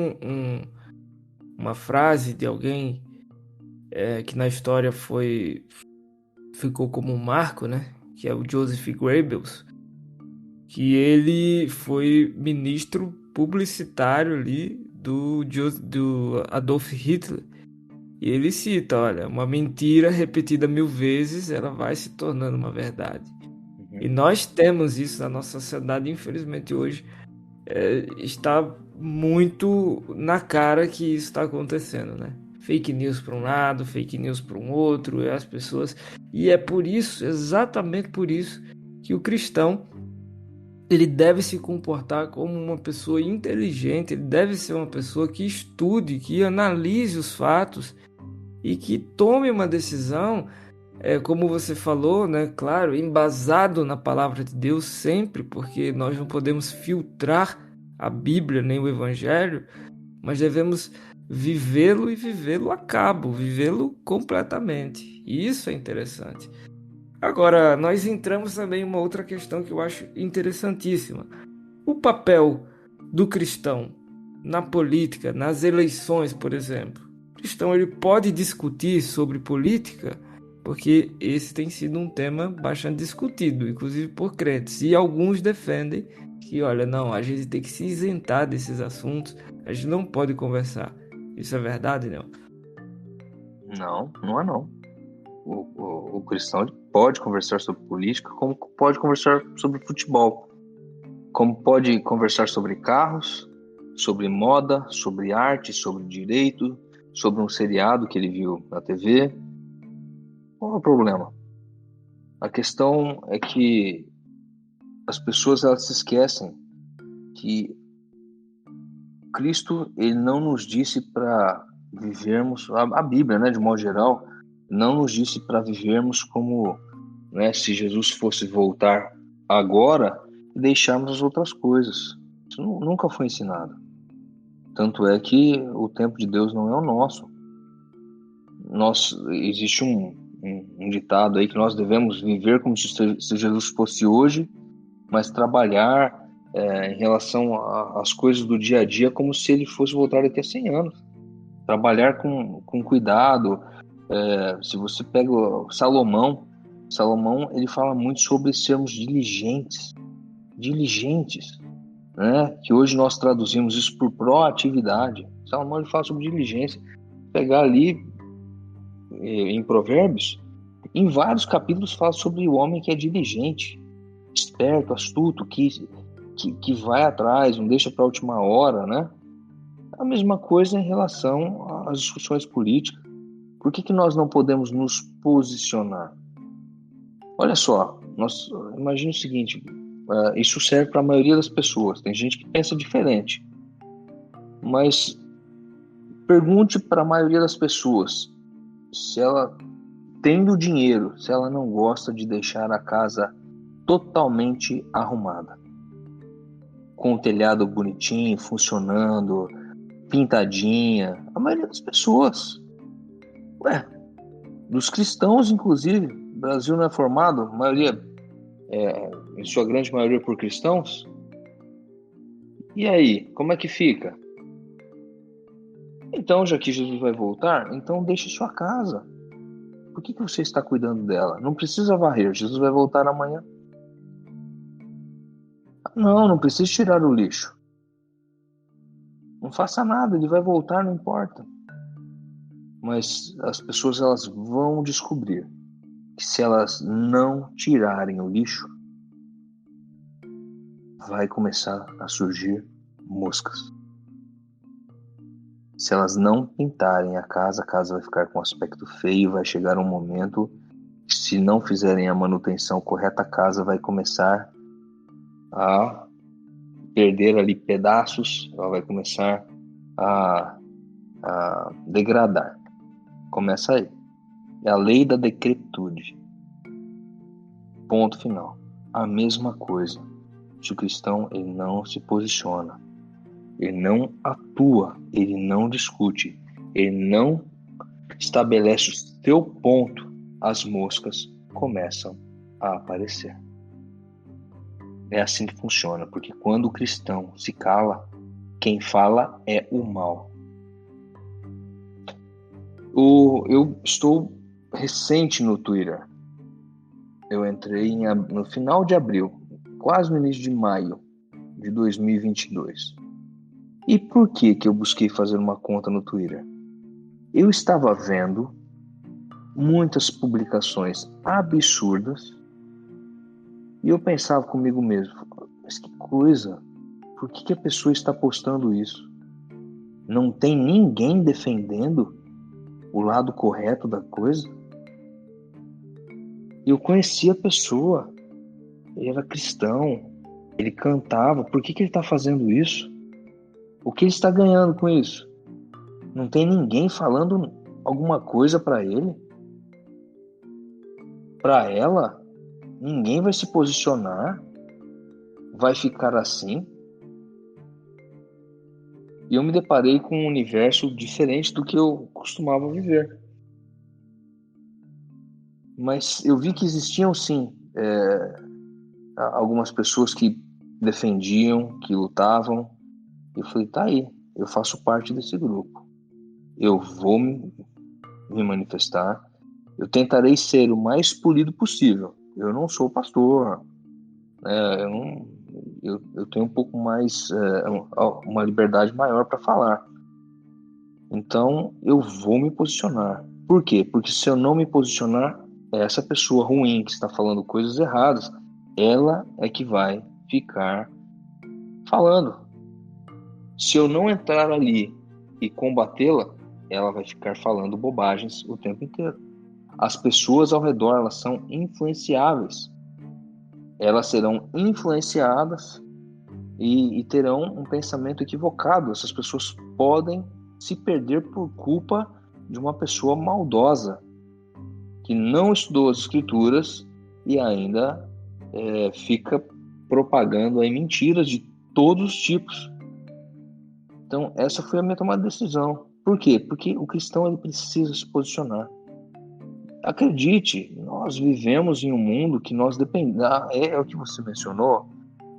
uma frase de alguém que na história ficou como um marco, né? Que é o Joseph Goebbels, que ele foi ministro publicitário ali do Adolf Hitler. E ele cita, olha, uma mentira repetida 1000 vezes, ela vai se tornando uma verdade. E nós temos isso na nossa sociedade, infelizmente hoje está muito na cara que isso está acontecendo, né? Fake news para um lado, fake news para um outro, e as pessoas... E é por isso, exatamente por isso, que o cristão ele deve se comportar como uma pessoa inteligente, ele deve ser uma pessoa que estude, que analise os fatos e que tome uma decisão, como você falou, né? Claro, embasado na palavra de Deus sempre, porque nós não podemos filtrar a Bíblia nem o Evangelho, mas devemos vivê-lo e vivê-lo a cabo, vivê-lo completamente. E isso é interessante. Agora, nós entramos também em uma outra questão que eu acho interessantíssima. O papel do cristão na política, nas eleições, por exemplo. O cristão ele pode discutir sobre política, porque esse tem sido um tema bastante discutido, inclusive por crentes. E alguns defendem que, olha, não, a gente tem que se isentar desses assuntos, a gente não pode conversar. Isso é verdade, não? Não, não é não. O cristão ele pode conversar sobre política, como pode conversar sobre futebol, como pode conversar sobre carros, sobre moda, sobre arte, sobre direito, sobre um seriado que ele viu na TV. Qual é o problema? A questão é que as pessoas elas se esquecem que Cristo ele não nos disse para vivermos a Bíblia, né, de modo geral, não nos disse para vivermos como, né, se Jesus fosse voltar agora e deixarmos as outras coisas. Isso nunca foi ensinado. Tanto é que o tempo de Deus não é o nosso. Existe um ditado aí que nós devemos viver como se Jesus fosse hoje, mas trabalhar em relação às coisas do dia a dia como se ele fosse voltar daqui a 100 anos. Trabalhar com cuidado. Se você pega o Salomão ele fala muito sobre sermos diligentes, né? Que hoje nós traduzimos isso por proatividade. Salomão ele fala sobre diligência. Pegar ali em Provérbios, em vários capítulos fala sobre o homem que é diligente, esperto, astuto, que vai atrás, não deixa para a última hora, né? A mesma coisa em relação às discussões políticas. Por que nós não podemos nos posicionar? Olha só, imagina o seguinte, isso serve para a maioria das pessoas. Tem gente que pensa diferente, mas pergunte para a maioria das pessoas se ela, tendo dinheiro, se ela não gosta de deixar a casa totalmente arrumada, com o telhado bonitinho, funcionando, pintadinha. A maioria das pessoas, ué, dos cristãos inclusive, o Brasil não é formado, a maioria, em sua grande maioria, por cristãos. E aí, como é que fica? Então, já que Jesus vai voltar, então deixe sua casa. Por que você está cuidando dela? Não precisa varrer, Jesus vai voltar amanhã. Não precisa tirar o lixo. Não faça nada, ele vai voltar, não importa. Mas as pessoas elas vão descobrir que se elas não tirarem o lixo, vai começar a surgir moscas. Se elas não pintarem a casa vai ficar com aspecto feio, vai chegar um momento que, se não fizerem a manutenção correta, a casa vai começar a perder ali pedaços, ela vai começar a, a degradar. Começa aí. É a lei da decrepitude. Ponto final. A mesma coisa. Se o cristão ele não se posiciona, ele não atua, ele não discute, ele não estabelece o seu ponto, as moscas começam a aparecer. É assim que funciona, porque quando o cristão se cala, quem fala é o mal. Eu estou recente no Twitter. Eu entrei no final de abril, quase no início de maio de 2022. E por que eu busquei fazer uma conta no Twitter? Eu estava vendo muitas publicações absurdas e eu pensava comigo mesmo, mas que coisa, por que a pessoa está postando isso? Não tem ninguém defendendo o lado correto da coisa? Eu conhecia a pessoa, ele era cristão, ele cantava, por que ele está fazendo isso? O que ele está ganhando com isso? Não tem ninguém falando alguma coisa para ele? Para ela? Ninguém vai se posicionar? Vai ficar assim? E eu me deparei com um universo diferente do que eu costumava viver. Mas eu vi que existiam, sim, algumas pessoas que defendiam, que lutavam. Eu falei, tá aí, eu faço parte desse grupo. Eu vou me manifestar. Eu tentarei ser o mais polido possível. Eu não sou pastor, né? Eu tenho um pouco mais, uma liberdade maior para falar. Então, eu vou me posicionar. Por quê? Porque se eu não me posicionar, essa pessoa ruim que está falando coisas erradas, ela é que vai ficar falando. Se eu não entrar ali e combatê-la, ela vai ficar falando bobagens o tempo inteiro. As pessoas ao redor, elas são influenciáveis. Elas serão influenciadas e terão um pensamento equivocado. Essas pessoas podem se perder por culpa de uma pessoa maldosa que não estudou as escrituras e ainda fica propagando aí mentiras de todos os tipos. Então, essa foi a minha tomada de decisão. Por quê? Porque o cristão ele precisa se posicionar. Acredite, nós vivemos em um mundo que nós dependemos. É o que você mencionou.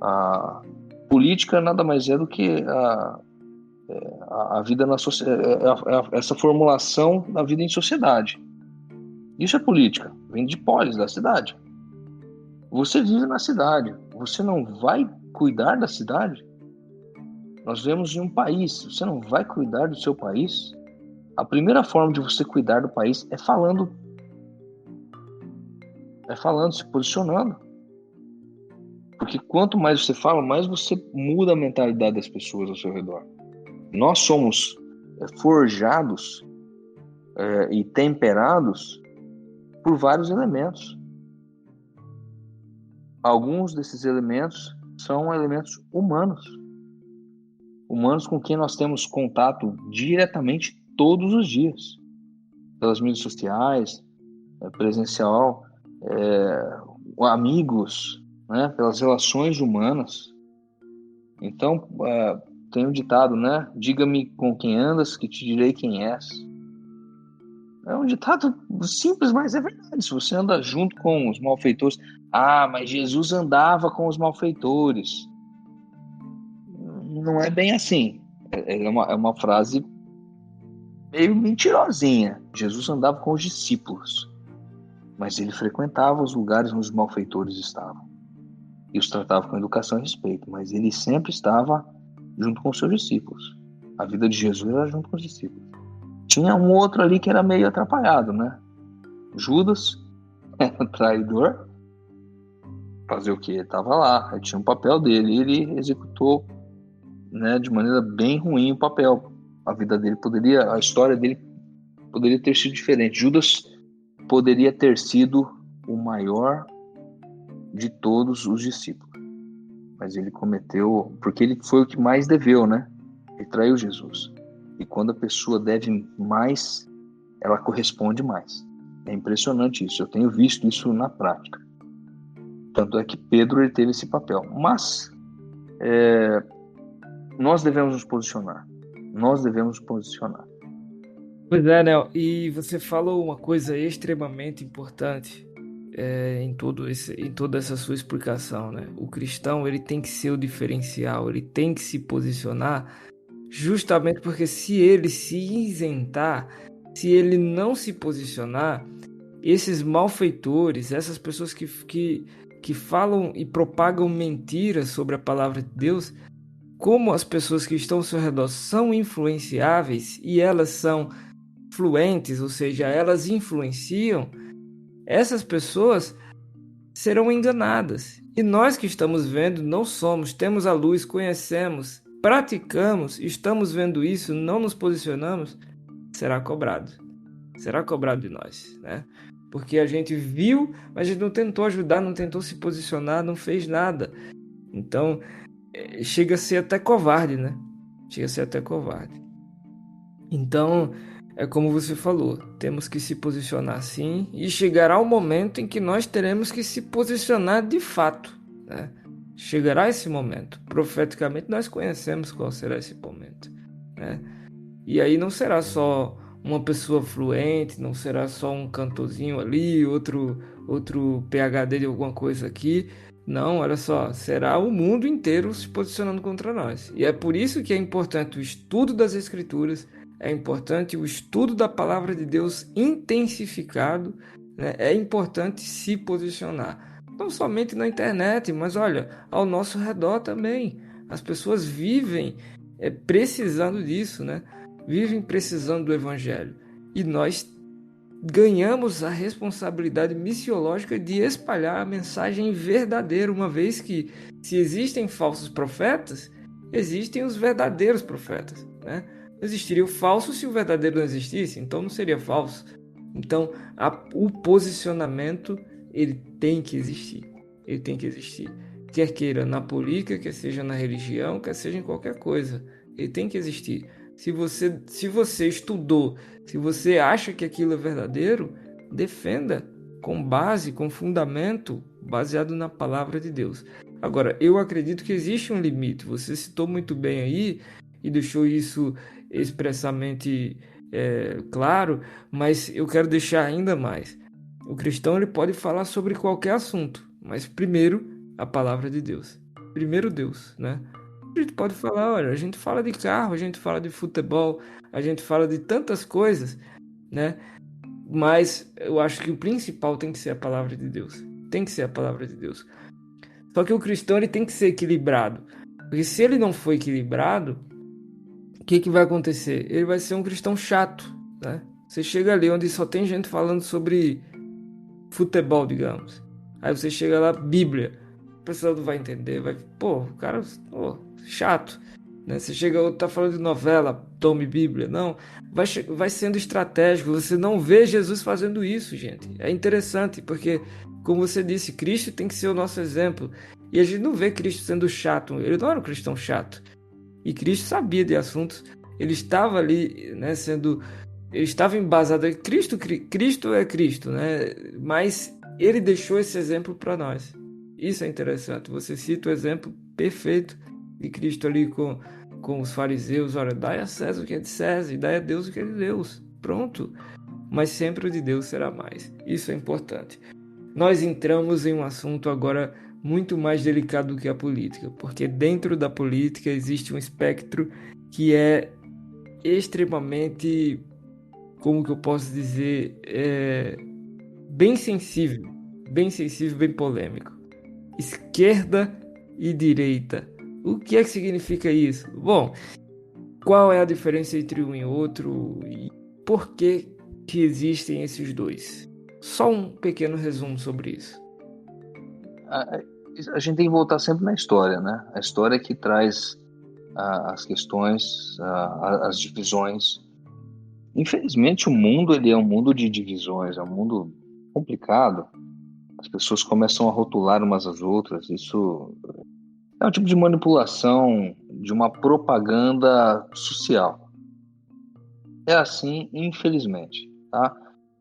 A política nada mais é do que a vida na sociedade, essa formulação da vida em sociedade. Isso é política, vem de polis da cidade. Você vive na cidade, você não vai cuidar da cidade? Nós vivemos em um país, você não vai cuidar do seu país? A primeira forma de você cuidar do país é falando, se posicionando. Porque quanto mais você fala, mais você muda a mentalidade das pessoas ao seu redor. Nós somos forjados e temperados por vários elementos. Alguns desses elementos são elementos humanos. Humanos com quem nós temos contato diretamente todos os dias. Pelas mídias sociais, presencial, amigos, né? Pelas relações humanas. Então, tem um ditado, né? Diga-me com quem andas, que te direi quem és. É um ditado simples, mas é verdade. Se você anda junto com os malfeitores... mas Jesus andava com os malfeitores. Não é bem assim. É uma frase meio mentirosinha. Jesus andava com os discípulos, mas ele frequentava os lugares onde os malfeitores estavam e os tratava com educação e respeito, mas ele sempre estava junto com os seus discípulos. A vida de Jesus era junto com os discípulos. Tinha um outro ali que era meio atrapalhado, né? Judas, traidor, fazer o que? Ele estava lá, ele tinha um papel dele, e ele executou, né, de maneira bem ruim o papel. A vida dele a história dele poderia ter sido diferente. Judas poderia ter sido o maior de todos os discípulos, mas ele cometeu, porque ele foi o que mais deveu, né? Ele traiu Jesus. E quando a pessoa deve mais, ela corresponde mais. É impressionante isso. Eu tenho visto isso na prática. Tanto é que Pedro ele teve esse papel. Mas nós devemos nos posicionar. Nós devemos nos posicionar. Pois é, Nel, e você falou uma coisa extremamente importante em toda essa sua explicação, né? O cristão ele tem que ser o diferencial, ele tem que se posicionar, justamente porque se ele se isentar, se ele não se posicionar, esses malfeitores, essas pessoas que falam e propagam mentiras sobre a palavra de Deus, como as pessoas que estão ao seu redor são influenciáveis e elas são fluentes, ou seja, elas influenciam, essas pessoas serão enganadas. E nós que estamos vendo, não somos, temos a luz, conhecemos, praticamos, estamos vendo isso, não nos posicionamos, será cobrado. Será cobrado de nós, né? Porque a gente viu, mas a gente não tentou ajudar, não tentou se posicionar, não fez nada. Então, chega a ser até covarde, né? Chega a ser até covarde. Então, é como você falou, temos que se posicionar sim e chegará o momento em que nós teremos que se posicionar de fato, né? Chegará esse momento. Profeticamente nós conhecemos qual será esse momento, né? E aí não será só uma pessoa fluente, não será só um cantorzinho ali, outro PhD de alguma coisa aqui. Não, olha só, será o mundo inteiro se posicionando contra nós. E é por isso que é importante o estudo das Escrituras, é importante o estudo da palavra de Deus intensificado, né? É importante se posicionar. Não somente na internet, mas olha, ao nosso redor também. As pessoas vivem precisando disso, né? Vivem precisando do Evangelho. E nós ganhamos a responsabilidade missiológica de espalhar a mensagem verdadeira, uma vez que, se existem falsos profetas, existem os verdadeiros profetas, né? Não existiria o falso se o verdadeiro não existisse, então não seria falso. Então, o posicionamento, ele tem que existir. Ele tem que existir. Quer queira na política, quer seja na religião, quer seja em qualquer coisa. Ele tem que existir. Se você estudou, se você acha que aquilo é verdadeiro, defenda com base, com fundamento, baseado na palavra de Deus. Agora, eu acredito que existe um limite. Você citou muito bem aí e deixou isso expressamente claro, mas eu quero deixar ainda mais. O cristão ele pode falar sobre qualquer assunto, mas primeiro a palavra de Deus. Primeiro Deus, né? A gente pode falar, olha, a gente fala de carro, a gente fala de futebol, a gente fala de tantas coisas, né? Mas eu acho que o principal tem que ser a palavra de Deus. Tem que ser a palavra de Deus. Só que o cristão ele tem que ser equilibrado. Porque se ele não for equilibrado, o que vai acontecer? Ele vai ser um cristão chato, né? Você chega ali onde só tem gente falando sobre futebol, digamos. Aí você chega lá, Bíblia. A pessoa não vai entender, o cara, chato, né? Você chega, outro tá falando de novela, tome Bíblia. Não, vai sendo estratégico. Você não vê Jesus fazendo isso, gente. É interessante, porque, como você disse, Cristo tem que ser o nosso exemplo. E a gente não vê Cristo sendo chato. Ele não era um cristão chato. E Cristo sabia de assuntos. Ele estava ali, né, ele estava embasado. Cristo é Cristo, né? Mas ele deixou esse exemplo para nós. Isso é interessante. Você cita o exemplo perfeito de Cristo ali com os fariseus. Olha, dai a César o que é de César e dai a Deus o que é de Deus. Pronto. Mas sempre o de Deus será mais. Isso é importante. Nós entramos em um assunto agora muito mais delicado do que a política, porque dentro da política existe um espectro que é extremamente, como que eu posso dizer, bem sensível, bem polêmico. Esquerda e direita. O que é que significa isso? Bom, qual é a diferença entre um e outro e por que existem esses dois? Só um pequeno resumo sobre isso. A gente tem que voltar sempre na história, né? A história que traz as questões, as divisões. Infelizmente, o mundo ele é um mundo de divisões, é um mundo complicado. As pessoas começam a rotular umas às outras. Isso é um tipo de manipulação de uma propaganda social. É assim, infelizmente, tá?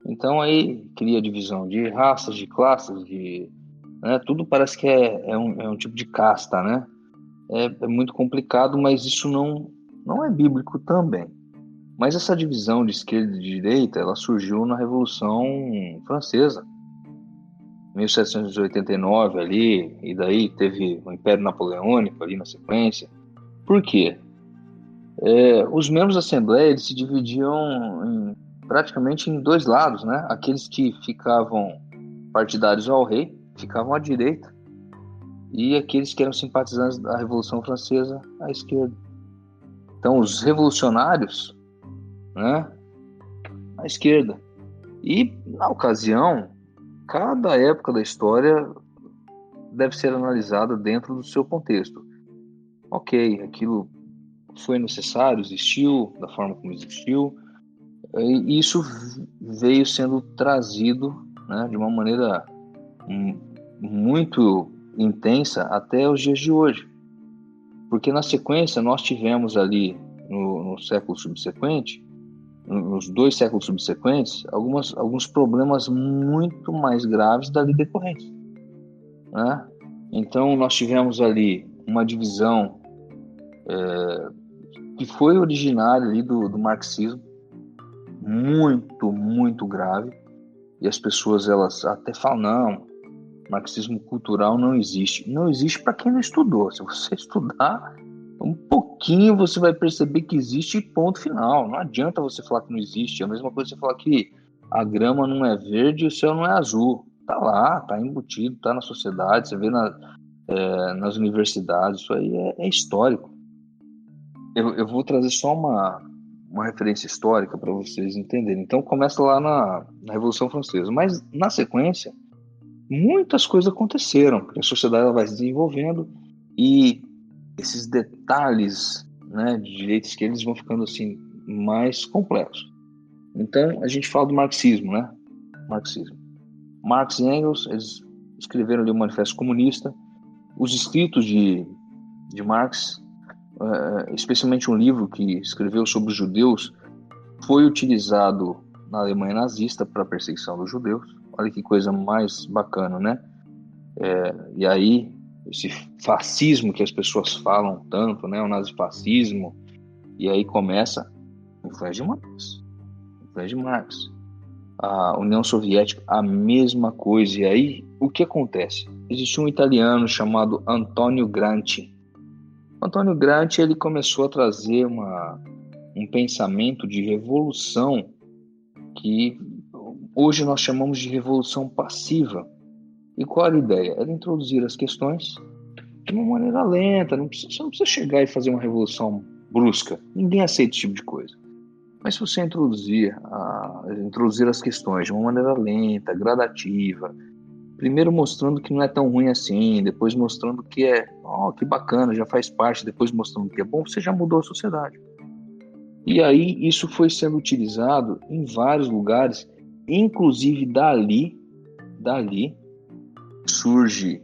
Então aí cria divisão de raças, de classes, né? Tudo parece que é um tipo de casta, né? É muito complicado, mas isso não é bíblico também. Mas essa divisão de esquerda e de direita, ela surgiu na Revolução Francesa, 1789 ali, e daí teve o Império Napoleônico ali na sequência. Por quê? Os membros da Assembleia eles se dividiam praticamente em dois lados, né? Aqueles que ficavam partidários ao rei, ficavam à direita, e aqueles que eram simpatizantes da Revolução Francesa, à esquerda. Então, os revolucionários, né, à esquerda. E, na ocasião, cada época da história deve ser analisada dentro do seu contexto. Ok, aquilo foi necessário, existiu da forma como existiu, e isso veio sendo trazido, né, de uma maneira muito intensa até os dias de hoje. Porque na sequência nós tivemos ali no século subsequente, nos 2 séculos subsequentes, alguns problemas muito mais graves dali decorrentes, né? Então nós tivemos ali uma divisão que foi originária ali do marxismo, muito, muito grave, e as pessoas elas até falam, não, marxismo cultural não existe. Não existe para quem não estudou. Se você estudar um pouquinho, você vai perceber que existe, ponto final. Não adianta você falar que não existe. É a mesma coisa que você falar que a grama não é verde e o céu não é azul. Tá lá, tá embutido, tá na sociedade, você vê nas universidades, isso aí é histórico. Eu vou trazer só uma referência histórica para vocês entenderem. Então começa lá na Revolução Francesa, mas na sequência muitas coisas aconteceram, porque a sociedade ela vai se desenvolvendo e esses detalhes, né, de direita e esquerda eles vão ficando assim mais complexos. Então a gente fala do marxismo, né? Marxismo. Marx e Engels eles escreveram ali o Manifesto Comunista. Os escritos de Marx, especialmente um livro que escreveu sobre os judeus, foi utilizado na Alemanha nazista para a perseguição dos judeus. Olha que coisa mais bacana, né? E aí, esse fascismo que as pessoas falam tanto, né? O nazifascismo, e aí começa a influência de Marx. Influência de Marx. A União Soviética, a mesma coisa. E aí, o que acontece? Existe um italiano chamado Antonio Gramsci. Antonio Gramsci, ele começou a trazer um pensamento de revolução que hoje nós chamamos de revolução passiva. E qual era a ideia? Era introduzir as questões de uma maneira lenta. Você não precisa chegar e fazer uma revolução brusca. Ninguém aceita esse tipo de coisa. Mas se você introduzir as questões de uma maneira lenta, gradativa, primeiro mostrando que não é tão ruim assim, depois mostrando que que bacana, já faz parte, depois mostrando que é bom, você já mudou a sociedade. E aí isso foi sendo utilizado em vários lugares, inclusive dali surge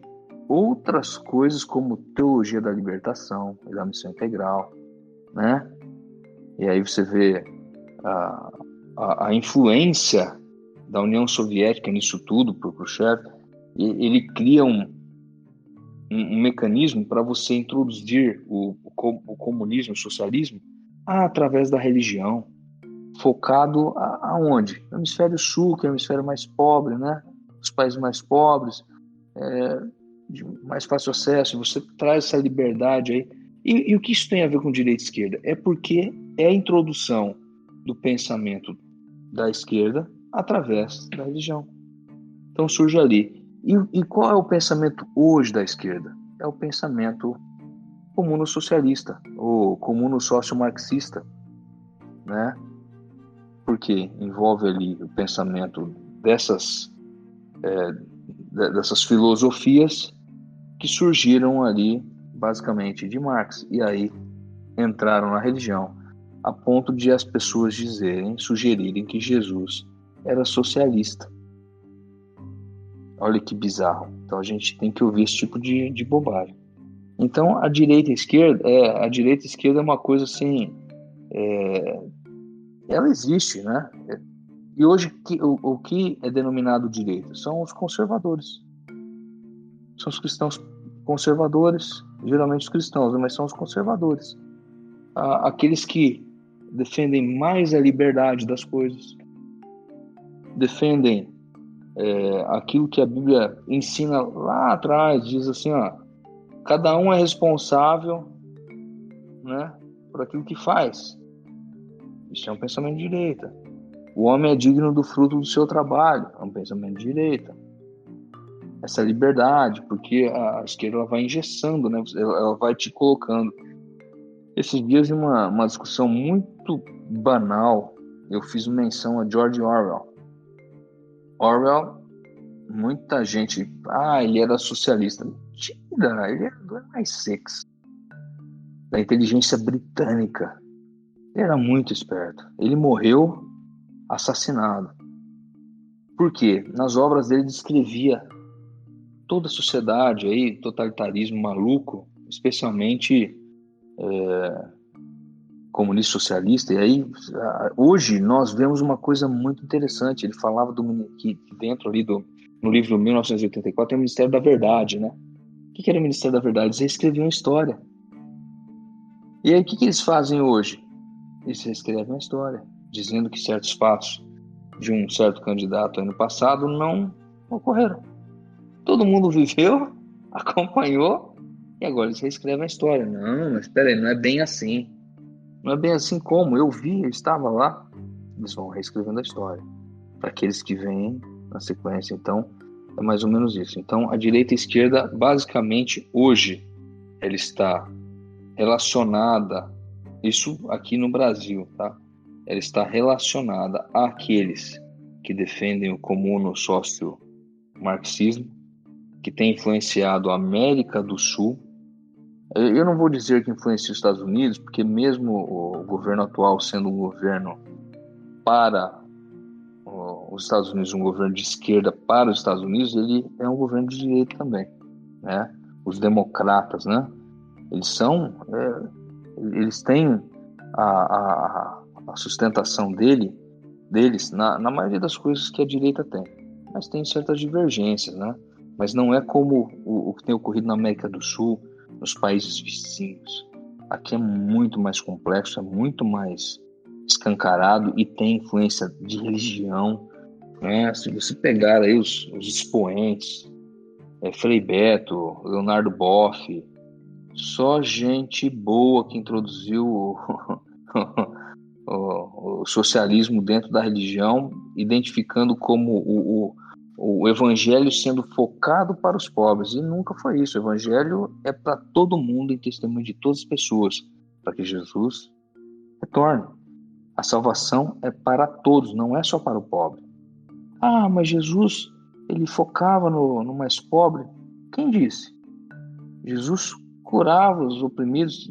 outras coisas como teologia da libertação e da missão integral, né? E aí você vê a influência da União Soviética nisso tudo, por Khrushchev. Ele cria um mecanismo para você introduzir o comunismo, o socialismo, através da religião, focado aonde? No hemisfério sul, que é o hemisfério mais pobre, né? Os países mais pobres, de mais fácil acesso, você traz essa liberdade aí. E o que isso tem a ver com direita e esquerda? É porque é a introdução do pensamento da esquerda através da religião. Então surge ali. E qual é o pensamento hoje da esquerda? É o pensamento comuno-socialista, ou comuno-sócio-marxista, né? Porque envolve ali o pensamento dessas filosofias que surgiram ali basicamente de Marx e aí entraram na religião a ponto de as pessoas sugerirem que Jesus era socialista. Olha que bizarro. Então a gente tem que ouvir esse tipo de bobagem. Então a direita e a esquerda é uma coisa assim, ela existe, né? E hoje o que é denominado direita são os conservadores. São os cristãos conservadores, geralmente os cristãos, mas são os conservadores. Aqueles que defendem mais a liberdade das coisas, defendem aquilo que a Bíblia ensina lá atrás, diz assim, cada um é responsável, né, por aquilo que faz. Isso é um pensamento de direita. O homem é digno do fruto do seu trabalho, é um pensamento de direita. Essa liberdade, porque a esquerda ela vai engessando, né, ela vai te colocando. Esses dias, em uma discussão muito banal, eu fiz menção a George Orwell. Orwell, muita gente, ele era socialista. Mentira, ele era do MI6, da inteligência britânica. Ele era muito esperto. Ele morreu assassinado. Por quê? Nas obras dele descrevia toda a sociedade aí, totalitarismo maluco, especialmente comunista socialista. E aí, hoje, nós vemos uma coisa muito interessante. Ele falava que dentro ali no livro 1984 tem o Ministério da Verdade, né? O que era o Ministério da Verdade? Eles reescreviam a história. E aí, o que eles fazem hoje? Eles reescrevem a história. dizendo que certos fatos de um certo candidato ano passado não ocorreram. Todo mundo viveu, acompanhou, e agora eles reescrevem a história. Não, mas espera aí, não é bem assim. Não é bem assim como eu vi, eu estava lá. Eles vão reescrevendo a história. Para aqueles que vêm na sequência. Então, é mais ou menos isso. Então, a direita e a esquerda, basicamente, hoje, ela está relacionada, isso aqui no Brasil, tá? Ela está relacionada àqueles que defendem o comuno sócio-marxismo, que tem influenciado a América do Sul. Eu não vou dizer que influencia os Estados Unidos, porque mesmo o governo atual sendo um governo para os Estados Unidos, um governo de esquerda para os Estados Unidos, ele é um governo de direita também, né? Os democratas, né? Eles têm a sustentação deles na maioria das coisas que a direita tem, mas tem certas divergências, né? Mas não é como o que tem ocorrido na América do Sul, nos países vizinhos. Aqui é muito mais complexo, é muito mais escancarado e tem influência de religião, né? Se você pegar aí os expoentes, Frei Beto, Leonardo Boff, só gente boa que introduziu o socialismo dentro da religião, identificando como o evangelho sendo focado para os pobres. E nunca foi isso. O evangelho é para todo mundo, em testemunho de todas as pessoas, para que Jesus retorne. A salvação é para todos, não é só para o pobre. Ah, mas Jesus, ele focava no mais pobre. Quem disse? Jesus curava os oprimidos.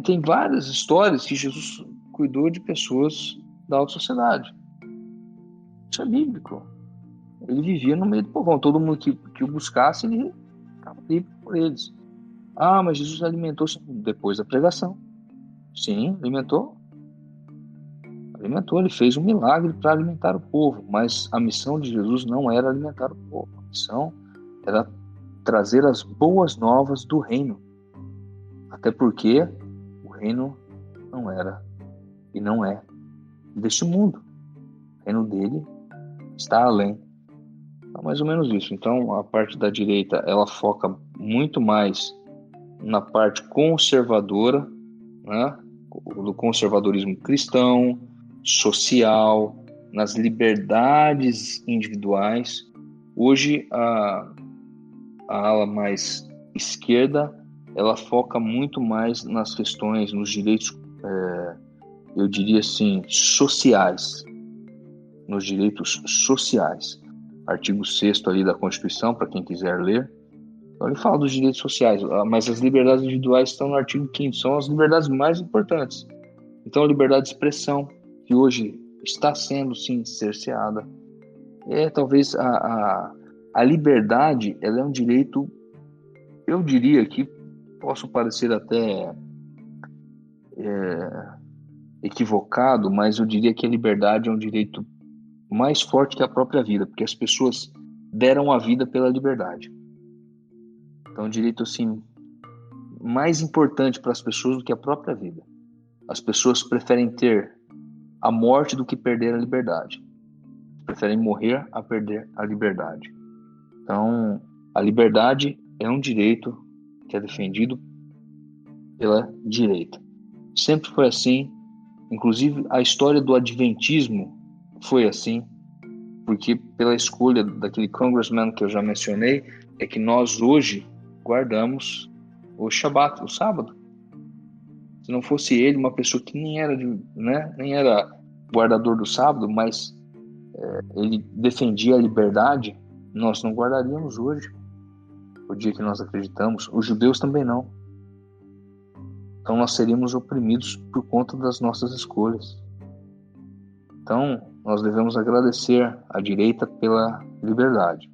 Tem várias histórias que Jesus cuidou de pessoas da alta sociedade. Isso é bíblico. Ele vivia no meio do povão. Todo mundo que o buscasse, ele estava livre por eles. Ah, mas Jesus alimentou-se depois da pregação. Sim, alimentou. Alimentou, ele fez um milagre para alimentar o povo. Mas a missão de Jesus não era alimentar o povo. A missão era trazer as boas novas do reino. Até porque o reino não era e não é deste mundo. O reino dele está além. É mais ou menos isso. Então, a parte da direita, ela foca muito mais na parte conservadora, né? Do conservadorismo cristão, social, nas liberdades individuais. Hoje, a ala mais esquerda, ela foca muito mais nas questões, nos direitos, eu diria assim, sociais, nos direitos sociais. Artigo 6º ali da Constituição, para quem quiser ler. Então ele fala dos direitos sociais, mas as liberdades individuais estão no artigo 5º, são as liberdades mais importantes. Então a liberdade de expressão, que hoje está sendo, sim, cerceada. Talvez a liberdade, ela é um direito, eu diria que posso parecer até equivocado, mas eu diria que a liberdade é um direito mais forte que a própria vida, porque as pessoas deram a vida pela liberdade. Então, é um direito assim mais importante para as pessoas do que a própria vida. As pessoas preferem ter a morte do que perder a liberdade. Preferem morrer a perder a liberdade. Então, a liberdade é um direito que é defendido pela direita. Sempre foi assim. Inclusive, a história do adventismo foi assim, porque pela escolha daquele congressman que eu já mencionei, é que nós hoje guardamos o Shabat, o sábado. Se não fosse ele, uma pessoa que nem era guardador do sábado, mas ele defendia a liberdade, nós não guardaríamos hoje o dia que nós acreditamos. Os judeus também não. Então nós seríamos oprimidos por conta das nossas escolhas. Então nós devemos agradecer à direita pela liberdade.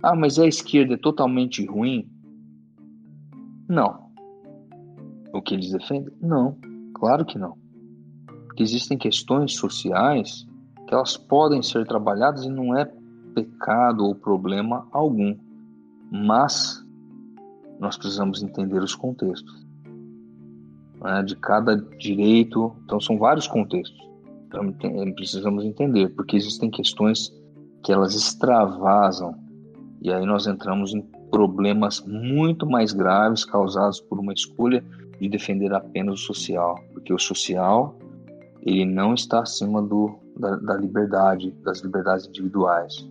Ah, mas a esquerda é totalmente ruim? Não. O que eles defendem? Não. Claro que não. Porque existem questões sociais que elas podem ser trabalhadas e não é pecado ou problema algum. Mas nós precisamos entender os contextos, né, de cada direito. Então são vários contextos. Precisamos entender, porque existem questões que elas extravasam, e aí nós entramos em problemas muito mais graves causados por uma escolha de defender apenas o social, porque o social ele não está acima da liberdade, das liberdades individuais.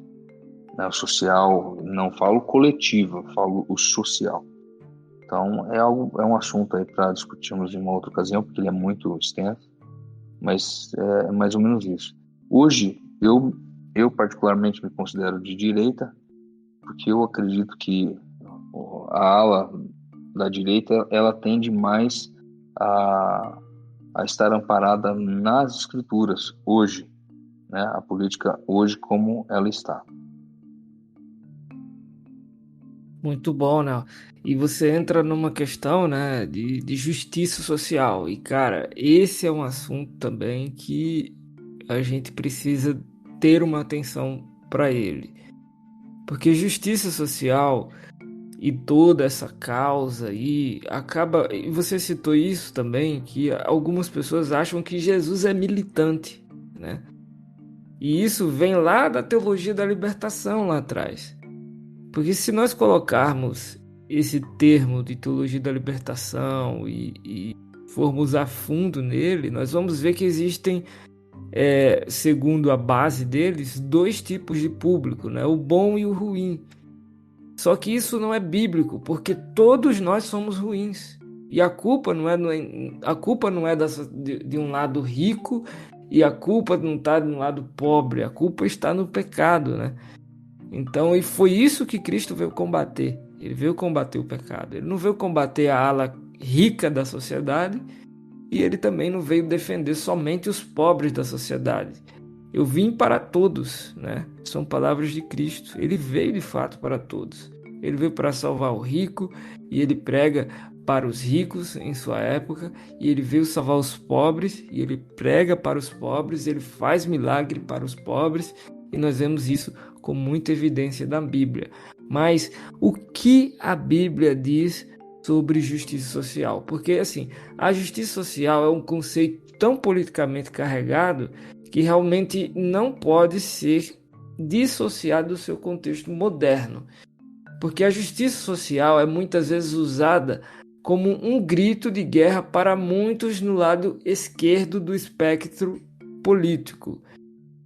Né? O social, não falo coletivo, falo o social. Então é um assunto aí para discutirmos em uma outra ocasião, porque ele é muito extenso, mas é mais ou menos isso. Hoje eu particularmente me considero de direita, porque eu acredito que a ala da direita ela tende mais a, a estar amparada nas escrituras hoje, né? A política hoje como ela está. Muito bom, né? E você entra numa questão, né, de justiça social. E, cara, esse é um assunto também que a gente precisa ter uma atenção para ele. Porque justiça social e toda essa causa aí acaba. E você citou isso também, que algumas pessoas acham que Jesus é militante, né? E isso vem lá da teologia da libertação lá atrás. Porque se nós colocarmos esse termo de teologia da libertação e formos a fundo nele, nós vamos ver que existem, segundo a base deles, dois tipos de público, né? O bom e o ruim. Só que isso não é bíblico, porque todos nós somos ruins. E a culpa não é de um lado rico e a culpa não está no lado pobre. A culpa está no pecado, né? Então, e foi isso que Cristo veio combater. Ele veio combater o pecado. Ele não veio combater a ala rica da sociedade e ele também não veio defender somente os pobres da sociedade. Eu vim para todos, né? São palavras de Cristo. Ele veio de fato para todos. Ele veio para salvar o rico e ele prega para os ricos em sua época, e ele veio salvar os pobres e ele prega para os pobres, ele faz milagre para os pobres, e nós vemos isso com muita evidência da Bíblia. Mas o que a Bíblia diz sobre justiça social? Porque assim, a justiça social é um conceito tão politicamente carregado que realmente não pode ser dissociado do seu contexto moderno. Porque a justiça social é muitas vezes usada como um grito de guerra para muitos no lado esquerdo do espectro político.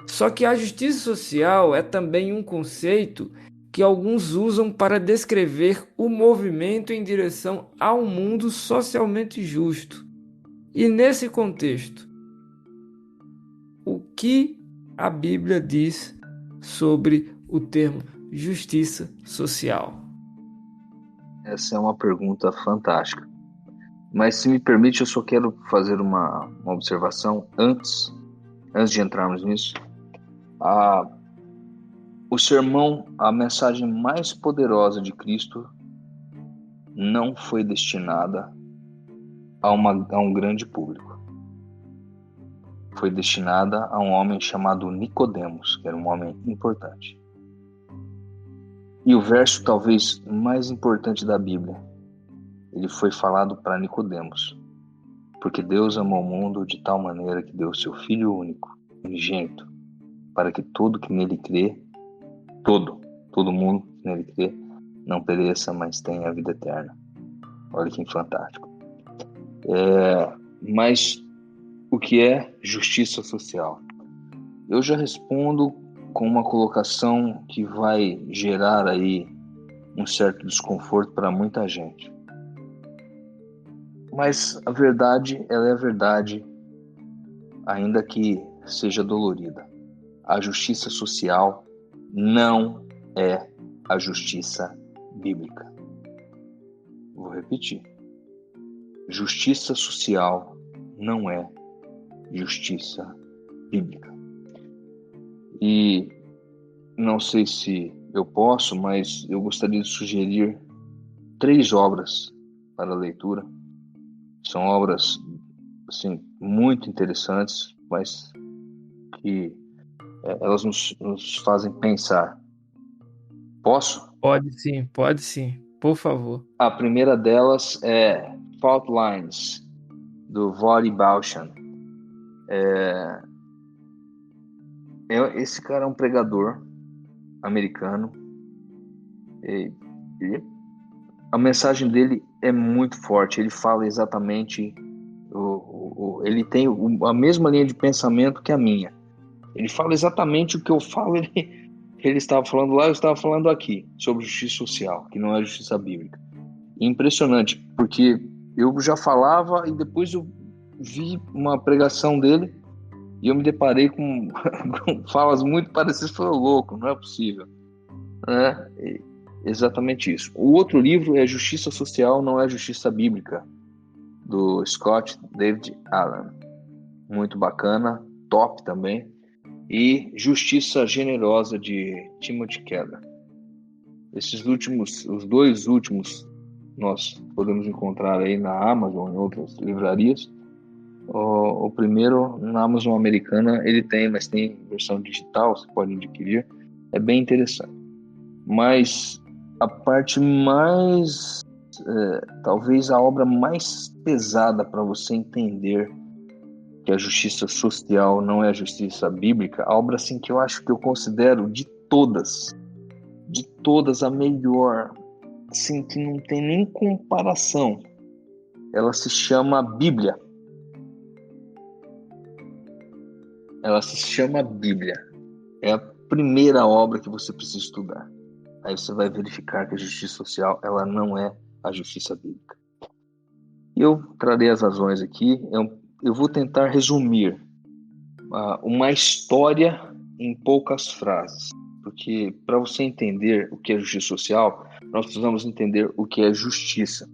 Só que a justiça social é também um conceito que alguns usam para descrever o movimento em direção a um mundo socialmente justo. E nesse contexto, o que a Bíblia diz sobre o termo justiça social? Essa é uma pergunta fantástica. Mas se me permite, eu só quero fazer uma observação antes de entrarmos nisso. O sermão, a mensagem mais poderosa de Cristo não foi destinada a um grande público. Foi destinada a um homem chamado Nicodemos, que era um homem importante. E o verso talvez mais importante da Bíblia, ele foi falado para Nicodemos, porque Deus amou o mundo de tal maneira que deu o seu Filho único, unigênito, para que todo que nele crê, todo mundo que nele crê, não pereça, mas tenha a vida eterna. Olha que fantástico. Mas o que é justiça social? Eu já respondo com uma colocação que vai gerar aí um certo desconforto para muita gente. Mas a verdade, ela é a verdade, ainda que seja dolorida. A justiça social não é a justiça bíblica. Vou repetir. Justiça social não é justiça bíblica. E não sei se eu posso, mas eu gostaria de sugerir 3 obras para leitura. São obras assim, muito interessantes, mas que elas nos fazem pensar. Posso? Pode sim, por favor. A primeira delas é Fault Lines, do Voddie Bauckham. Esse cara é um pregador americano. E a mensagem dele é muito forte. Ele fala exatamente, ele tem a mesma linha de pensamento que a minha. Ele fala exatamente o que eu falo. Ele estava falando lá, eu estava falando aqui sobre justiça social, que não é justiça bíblica. Impressionante, porque eu já falava e depois eu vi uma pregação dele e eu me deparei com, com falas muito parecidas. Falei, louco, não é possível, né? Exatamente isso. O outro livro é Justiça Social, Não é Justiça Bíblica, do Scott David Allen. Muito bacana, top também. E Justiça Generosa, de Timothy Keller. Os dois últimos, nós podemos encontrar aí na Amazon, em outras livrarias. O primeiro, na Amazon americana, ele tem, mas tem versão digital, você pode adquirir. É bem interessante. Mas a parte mais, talvez a obra mais pesada para você entender que a justiça social não é a justiça bíblica, a obra assim que eu acho que eu considero de todas a melhor, assim, que não tem nem comparação. Ela se chama Bíblia. Ela se chama Bíblia. É a primeira obra que você precisa estudar. Aí você vai verificar que a justiça social, ela não é a justiça bíblica. Eu trarei as razões aqui. Eu vou tentar resumir uma história em poucas frases. Porque para você entender o que é justiça social, nós precisamos entender o que é justiça.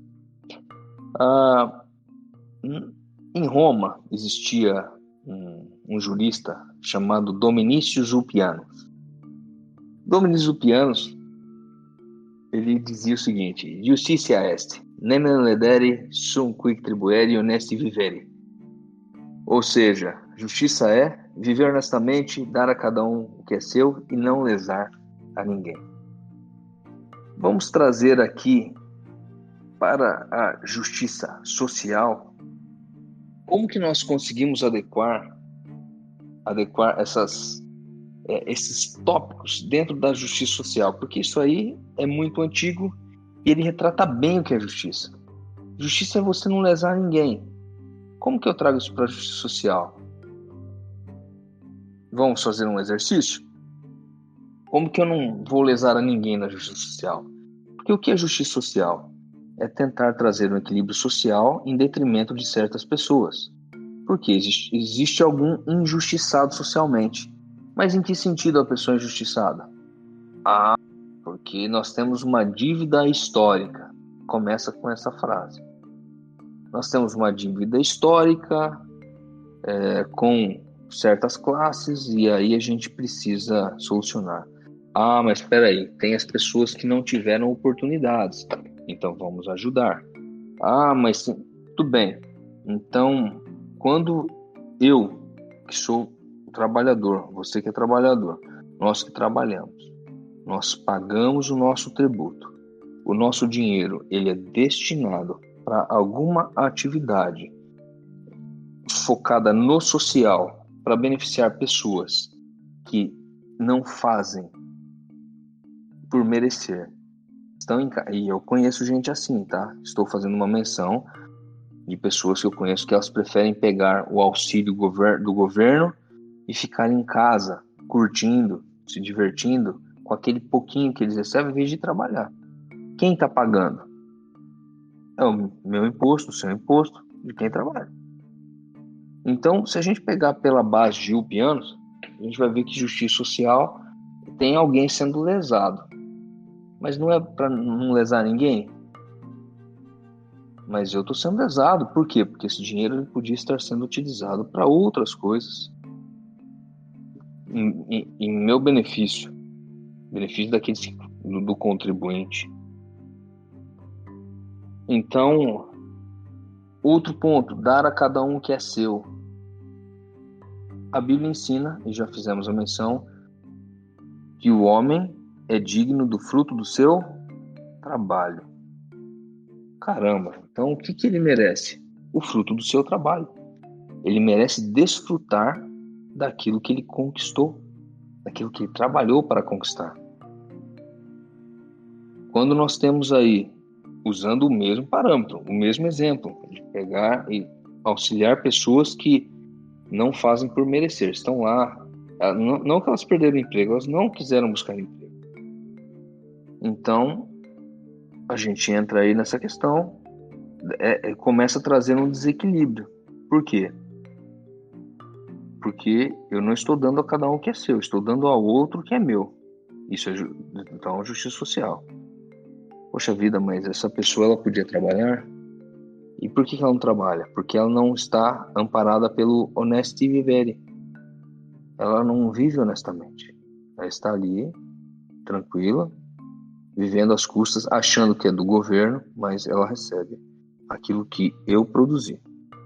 Em Roma existia um jurista chamado Dominicius Ulpianus. Dominicius Ulpianus, ele dizia o seguinte: Justitia est, nemine ledere sum quic tribuere honesti vivere. Ou seja, justiça é viver honestamente, dar a cada um o que é seu e não lesar a ninguém. Vamos trazer aqui para a justiça social como que nós conseguimos adequar esses tópicos dentro da justiça social, porque isso aí é muito antigo e ele retrata bem o que é justiça. Justiça é você não lesar ninguém. Como que eu trago isso para a justiça social? Vamos fazer um exercício? Como que eu não vou lesar a ninguém na justiça social? Porque o que é justiça social? É tentar trazer um equilíbrio social em detrimento de certas pessoas. Porque existe algum injustiçado socialmente. Mas em que sentido a pessoa é injustiçada? Porque nós temos uma dívida histórica. Começa com essa frase. Nós temos uma dívida histórica com certas classes e aí a gente precisa solucionar. Mas espera aí, tem as pessoas que não tiveram oportunidades, então vamos ajudar. Mas tudo bem. Então, quando eu, que sou trabalhador, você que é trabalhador, nós que trabalhamos, nós pagamos o nosso tributo. O nosso dinheiro, ele é destinado para alguma atividade focada no social, para beneficiar pessoas que não fazem por merecer. E eu conheço gente assim, tá? Estou fazendo uma menção de pessoas que eu conheço que elas preferem pegar o auxílio do governo e ficar em casa, curtindo, se divertindo com aquele pouquinho que eles recebem em vez de trabalhar. Quem está pagando? É o meu imposto, o seu imposto, de quem trabalha. Então, se a gente pegar pela base de Ulpianus, a gente vai ver que justiça social tem alguém sendo lesado. Mas não é para não lesar ninguém. Mas eu estou sendo lesado. Por quê? Porque esse dinheiro ele podia estar sendo utilizado para outras coisas. Em meu benefício. Benefício do contribuinte. Então, outro ponto, dar a cada um o que é seu. A Bíblia ensina, e já fizemos a menção, que o homem é digno do fruto do seu trabalho. Caramba, então o que ele merece? O fruto do seu trabalho. Ele merece desfrutar daquilo que ele conquistou. naquilo que ele trabalhou para conquistar. Quando nós temos aí, usando o mesmo parâmetro, o mesmo exemplo, de pegar e auxiliar pessoas que não fazem por merecer, estão lá, não que elas perderam o emprego, elas não quiseram buscar emprego. Então, a gente entra aí nessa questão, começa a trazer um desequilíbrio. Por quê? Porque eu não estou dando a cada um o que é seu, estou dando ao outro o que é meu. Isso é então justiça social. Poxa vida, mas essa pessoa ela podia trabalhar? E por que ela não trabalha? Porque ela não está amparada pelo honesti vivere. Ela não vive honestamente. Ela está ali, tranquila, vivendo às custas, achando que é do governo, mas ela recebe aquilo que eu produzi.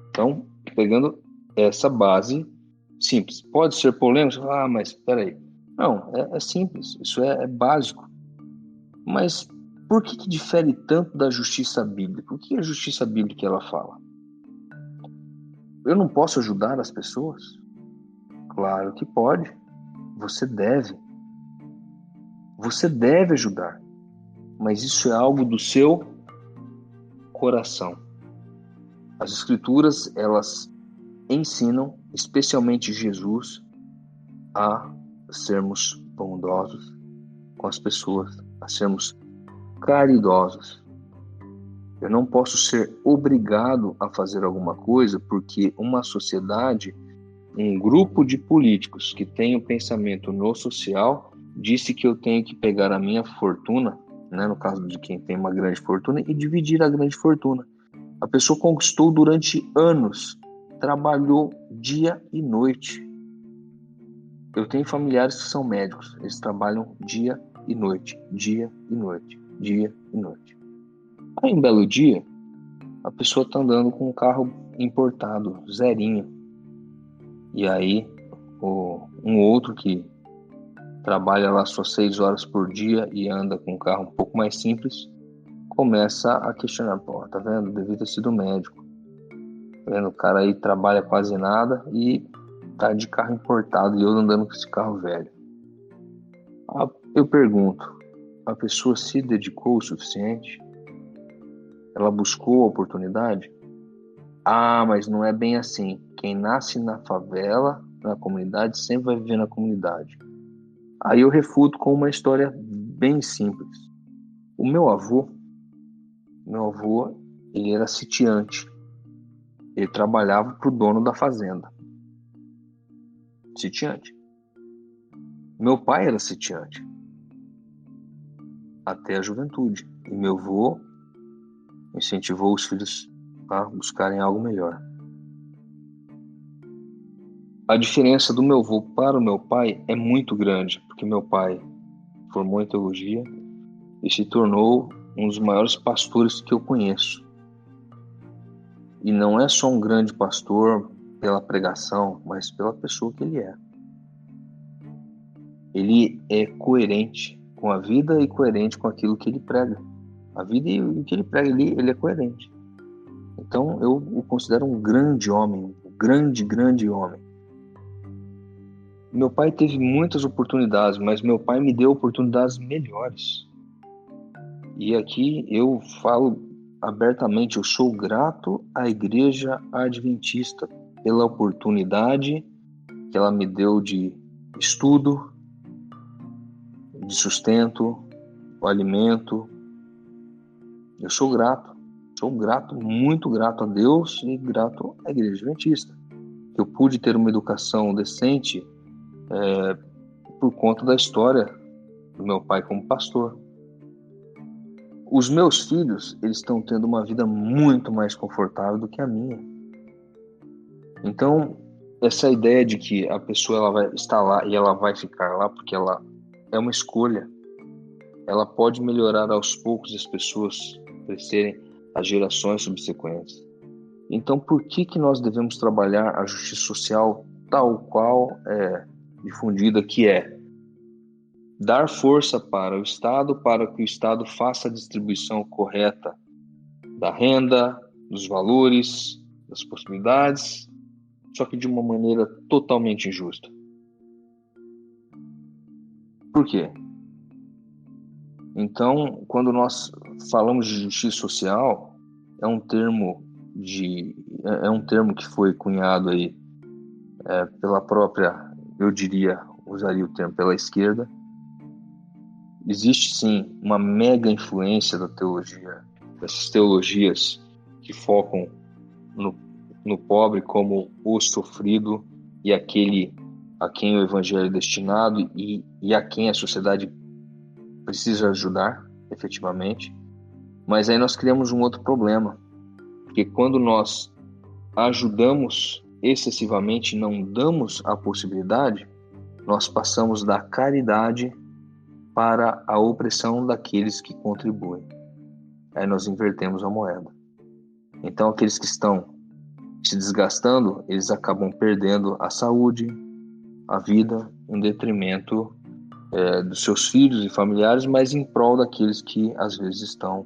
Então, pegando essa base simples. Pode ser polêmico? Mas espera aí. Não, é simples. Isso é básico. Mas por que difere tanto da justiça bíblica? O que é a justiça bíblica ela fala? Eu não posso ajudar as pessoas? Claro que pode. Você deve. Você deve ajudar. Mas isso é algo do seu coração. As escrituras, elas ensinam, especialmente Jesus, a sermos bondosos com as pessoas, a sermos caridosos. Eu não posso ser obrigado a fazer alguma coisa porque uma sociedade, um grupo de políticos que tem o pensamento no social, disse que eu tenho que pegar a minha fortuna, né, no caso de quem tem uma grande fortuna, e dividir a grande fortuna. A pessoa conquistou durante anos, trabalhou dia e noite. Eu tenho familiares que são médicos, eles trabalham dia e noite, dia e noite, dia e noite. Aí um belo dia, a pessoa está andando com um carro importado, zerinho. E aí, um outro que trabalha lá só 6 horas por dia e anda com um carro um pouco mais simples, começa a questionar, pô, tá vendo? Devia ter sido médico. Tá vendo? O cara aí trabalha quase nada e tá de carro importado e eu andando com esse carro velho. Eu pergunto, a pessoa se dedicou o suficiente? Ela buscou a oportunidade? Mas não é bem assim. Quem nasce na favela, na comunidade, sempre vai viver na comunidade. Aí eu refuto com uma história bem simples. O meu avô, ele era sitiante. Ele trabalhava para o dono da fazenda. Sitiante. Meu pai era sitiante. Até a juventude. E meu avô incentivou os filhos a buscarem algo melhor. A diferença do meu avô para o meu pai é muito grande, porque meu pai formou em teologia e se tornou um dos maiores pastores que eu conheço. E não é só um grande pastor pela pregação, mas pela pessoa que ele é. Ele é coerente com a vida e coerente com aquilo que ele prega. A vida e o que ele prega, ele é coerente. Então eu o considero um grande homem, um grande homem. Meu pai teve muitas oportunidades, mas meu pai me deu oportunidades melhores. E aqui eu falo abertamente, eu sou grato à Igreja Adventista pela oportunidade que ela me deu de estudo, de sustento, o alimento. Eu sou grato, muito grato a Deus e grato à Igreja Adventista. Eu pude ter uma educação decente por conta da história do meu pai como pastor. Os meus filhos, eles estão tendo uma vida muito mais confortável do que a minha. Então, essa ideia de que a pessoa ela vai estar lá e ela vai ficar lá porque ela é uma escolha, ela pode melhorar aos poucos as pessoas crescerem, as gerações subsequentes. Então, por que nós devemos trabalhar a justiça social tal qual é difundida, que é dar força para o Estado, para que o Estado faça a distribuição correta da renda, dos valores, das possibilidades, só que de uma maneira totalmente injusta. Por quê? Então, quando nós falamos de justiça social, é um termo que foi cunhado aí pela própria, eu diria, usaria o termo pela esquerda. Existe sim uma mega influência da teologia, dessas teologias que focam no pobre como o sofrido e aquele a quem o evangelho é destinado e a quem a sociedade precisa ajudar, efetivamente. Mas aí nós criamos um outro problema, porque quando nós ajudamos excessivamente e não damos a possibilidade, nós passamos da caridade para a opressão daqueles que contribuem. Aí nós invertemos a moeda. Então, aqueles que estão se desgastando, eles acabam perdendo a saúde, a vida, em detrimento dos seus filhos e familiares, mas em prol daqueles que às vezes estão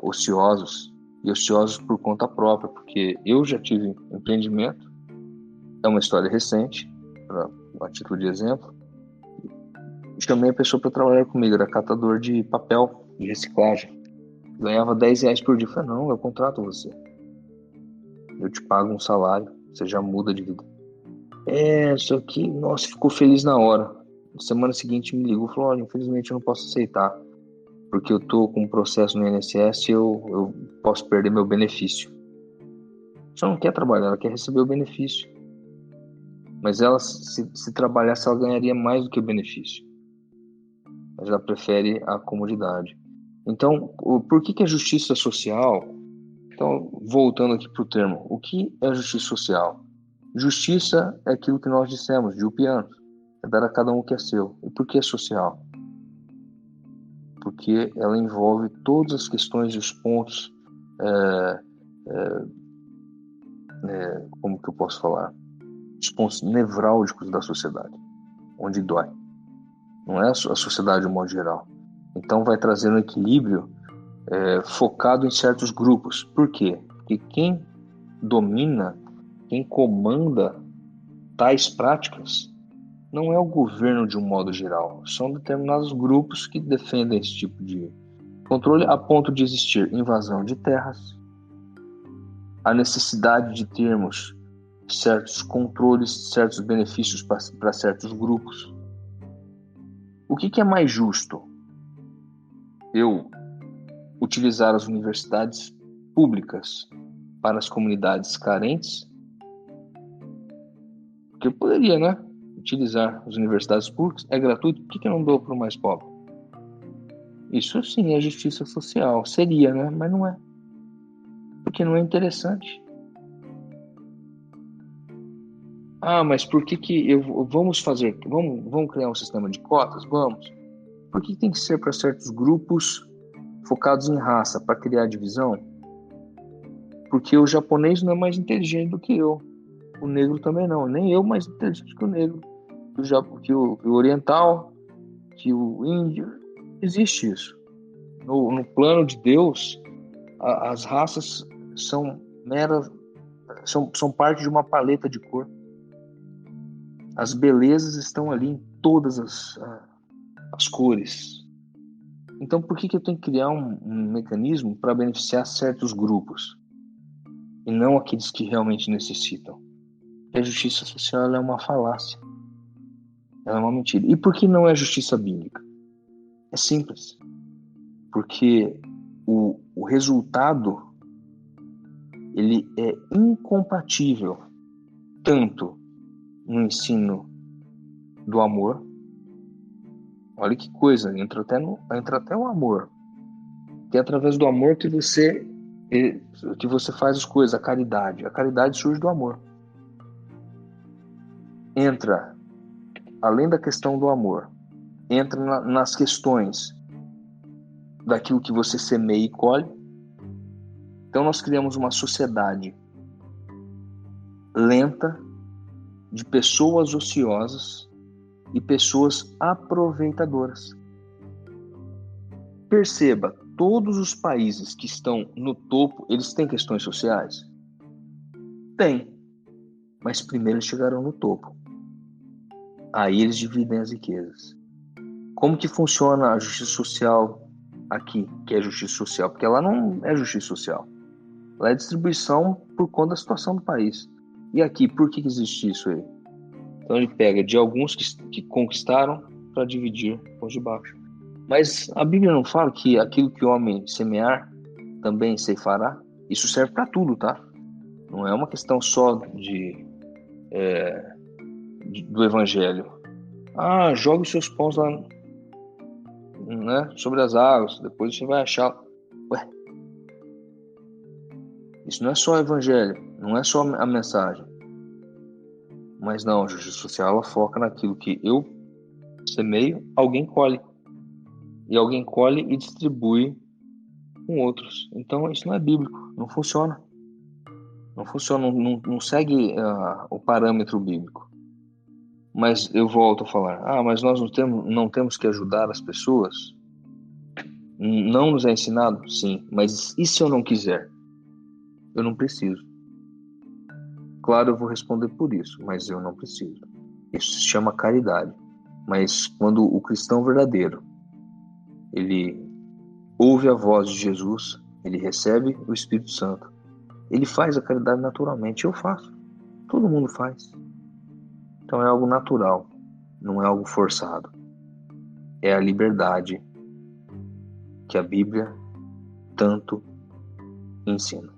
ociosos, e ociosos por conta própria, porque eu já tive empreendimento, é uma história recente, a título de exemplo. Chamei a pessoa para trabalhar comigo, era catador de papel de reciclagem. Ganhava R$ 10 por dia. Eu falei, não, eu contrato você. Eu te pago um salário, você já muda de vida. Isso aqui, nossa, ficou feliz na hora. Na semana seguinte me ligou e falou, olha, infelizmente eu não posso aceitar, porque eu tô com um processo no INSS e eu posso perder meu benefício. Você não quer trabalhar, ela quer receber o benefício. Mas ela, se trabalhasse, ela ganharia mais do que o benefício. Mas ela prefere a comodidade. Então, por que a justiça social... Então, voltando aqui para o termo, o que é justiça social? Justiça é aquilo que nós dissemos, de Ulpiano, é dar a cada um o que é seu. E por que é social? Porque ela envolve todas as questões e os pontos, como que eu posso falar? Os pontos nevrálgicos da sociedade, onde dói. Não é a sociedade de modo geral. Então, vai trazer um equilíbrio focado em certos grupos. Por quê? Porque quem domina, quem comanda tais práticas não é o governo de um modo geral, são determinados grupos que defendem esse tipo de controle a ponto de existir invasão de terras, a necessidade de termos certos controles, certos benefícios para certos grupos. O que é mais justo? Eu utilizar as universidades públicas para as comunidades carentes? Porque eu poderia, né? Utilizar as universidades públicas, é gratuito, por que eu não dou para o mais pobre? Isso sim é justiça social, seria, né? Mas não é, porque não é interessante. Mas por que vamos criar um sistema de cotas? Vamos. Por que tem que ser para certos grupos focados em raça, para criar divisão? Porque o japonês não é mais inteligente do que eu, o negro também não, nem eu mais inteligente que o negro, que o oriental, que o índio. Existe isso. No plano de Deus, as raças são são parte de uma paleta de cor. As belezas estão ali em todas as cores. Então, por que eu tenho que criar um mecanismo para beneficiar certos grupos e não aqueles que realmente necessitam? Porque a justiça social é uma falácia. Ela é uma mentira. E por que não é justiça bíblica? É simples. Porque o resultado ele é incompatível tanto no ensino do amor. Olha que coisa, entra até o amor. Que é através do amor que você faz as coisas, a caridade. A caridade surge do amor. Entra, além da questão do amor, entra nas questões daquilo que você semeia e colhe. Então nós criamos uma sociedade lenta de pessoas ociosas e pessoas aproveitadoras. Perceba, todos os países que estão no topo, eles têm questões sociais? Tem, mas primeiro eles chegaram no topo. Aí eles dividem as riquezas. Como que funciona a justiça social aqui, que é justiça social? Porque ela não é justiça social. Ela é distribuição por conta da situação do país. E aqui, por que existe isso aí? Então ele pega de alguns que conquistaram para dividir com os de baixo. Mas a Bíblia não fala que aquilo que o homem semear também ceifará? Isso serve para tudo, tá? Não é uma questão só do evangelho. Ah, jogue os seus pães lá, né, sobre as águas, depois você vai achar. Ué, isso não é só evangelho, não é só a mensagem. Mas não, a justiça social ela foca naquilo que eu semeio, alguém colhe. E alguém colhe e distribui com outros. Então isso não é bíblico, não funciona. Não funciona, não segue o parâmetro bíblico. Mas eu volto a falar, mas nós não temos que ajudar as pessoas? Não nos é ensinado? Sim, mas e se eu não quiser? Eu não preciso. Claro, eu vou responder por isso, mas eu não preciso. Isso se chama caridade. Mas quando o cristão verdadeiro, ele ouve a voz de Jesus, ele recebe o Espírito Santo, ele faz a caridade naturalmente. Eu faço. Todo mundo faz. Então é algo natural, não é algo forçado. É a liberdade que a Bíblia tanto ensina.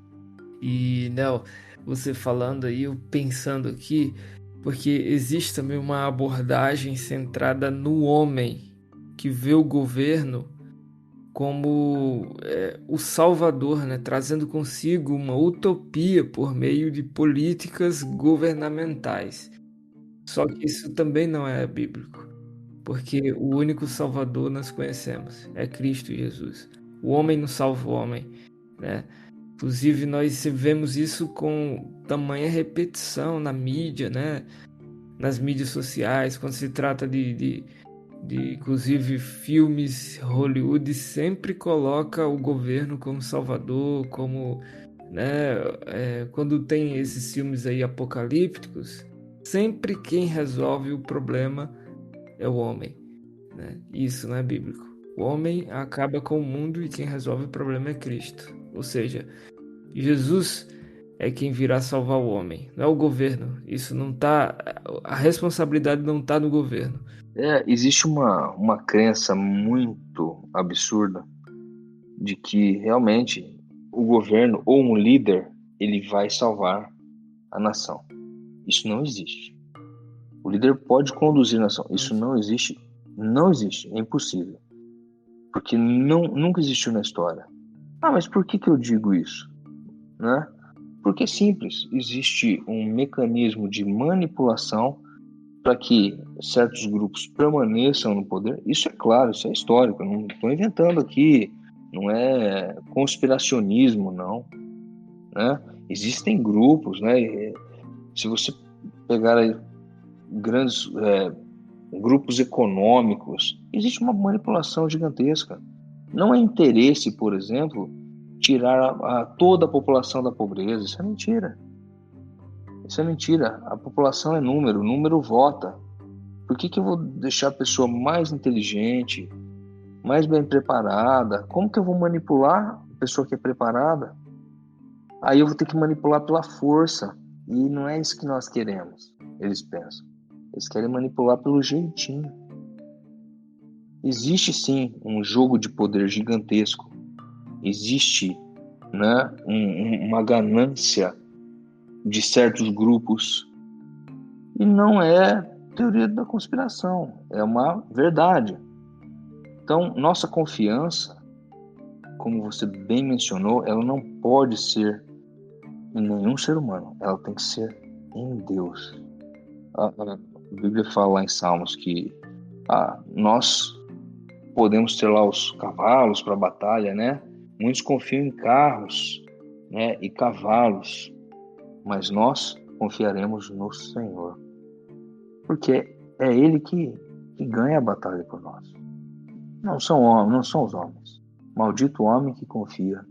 E, Nel, você falando aí, eu pensando aqui, porque existe também uma abordagem centrada no homem, que vê o governo como o salvador, né? Trazendo consigo uma utopia por meio de políticas governamentais. Só que isso também não é bíblico, porque o único salvador nós conhecemos, é Cristo Jesus. O homem não salva o homem, né? Inclusive, nós vemos isso com tamanha repetição na mídia, né? Nas mídias sociais, quando se trata inclusive, filmes Hollywood sempre coloca o governo como salvador, como, né? Quando tem esses filmes aí apocalípticos, sempre quem resolve o problema é o homem, né? Isso não é bíblico. O homem acaba com o mundo e quem resolve o problema é Cristo. Ou seja, Jesus é quem virá salvar o homem, não é o governo. Isso não tá, a responsabilidade não está no governo. Existe uma crença muito absurda de que realmente o governo ou um líder ele vai salvar a nação. Isso não existe. O líder pode conduzir a nação. Isso não existe. Não existe. É impossível. Porque nunca existiu na história. Mas por que eu digo isso? Né? Porque é simples. Existe um mecanismo de manipulação para que certos grupos permaneçam no poder. Isso é claro, isso é histórico. Eu não estou inventando aqui. Não é conspiracionismo, não. Né? Existem grupos, né? Se você pegar aí grandes grupos econômicos, existe uma manipulação gigantesca. Não é interesse, por exemplo, tirar toda a população da pobreza. Isso é mentira. Isso é mentira. A população é número, o número vota. Por que eu vou deixar a pessoa mais inteligente, mais bem preparada? Como que eu vou manipular a pessoa que é preparada? Aí eu vou ter que manipular pela força. E não é isso que nós queremos, eles pensam. Eles querem manipular pelo jeitinho. Existe sim um jogo de poder gigantesco. Existe, né, uma ganância de certos grupos. E não é teoria da conspiração, é uma verdade. Então, nossa confiança, como você bem mencionou, ela não pode ser em nenhum ser humano, ela tem que ser em Deus. A Bíblia fala lá em Salmos que nós podemos ter lá os cavalos para a batalha, né? Muitos confiam em carros, né, e cavalos, mas nós confiaremos no Senhor, porque é Ele que ganha a batalha por nós. Não são os homens. Maldito o homem que confia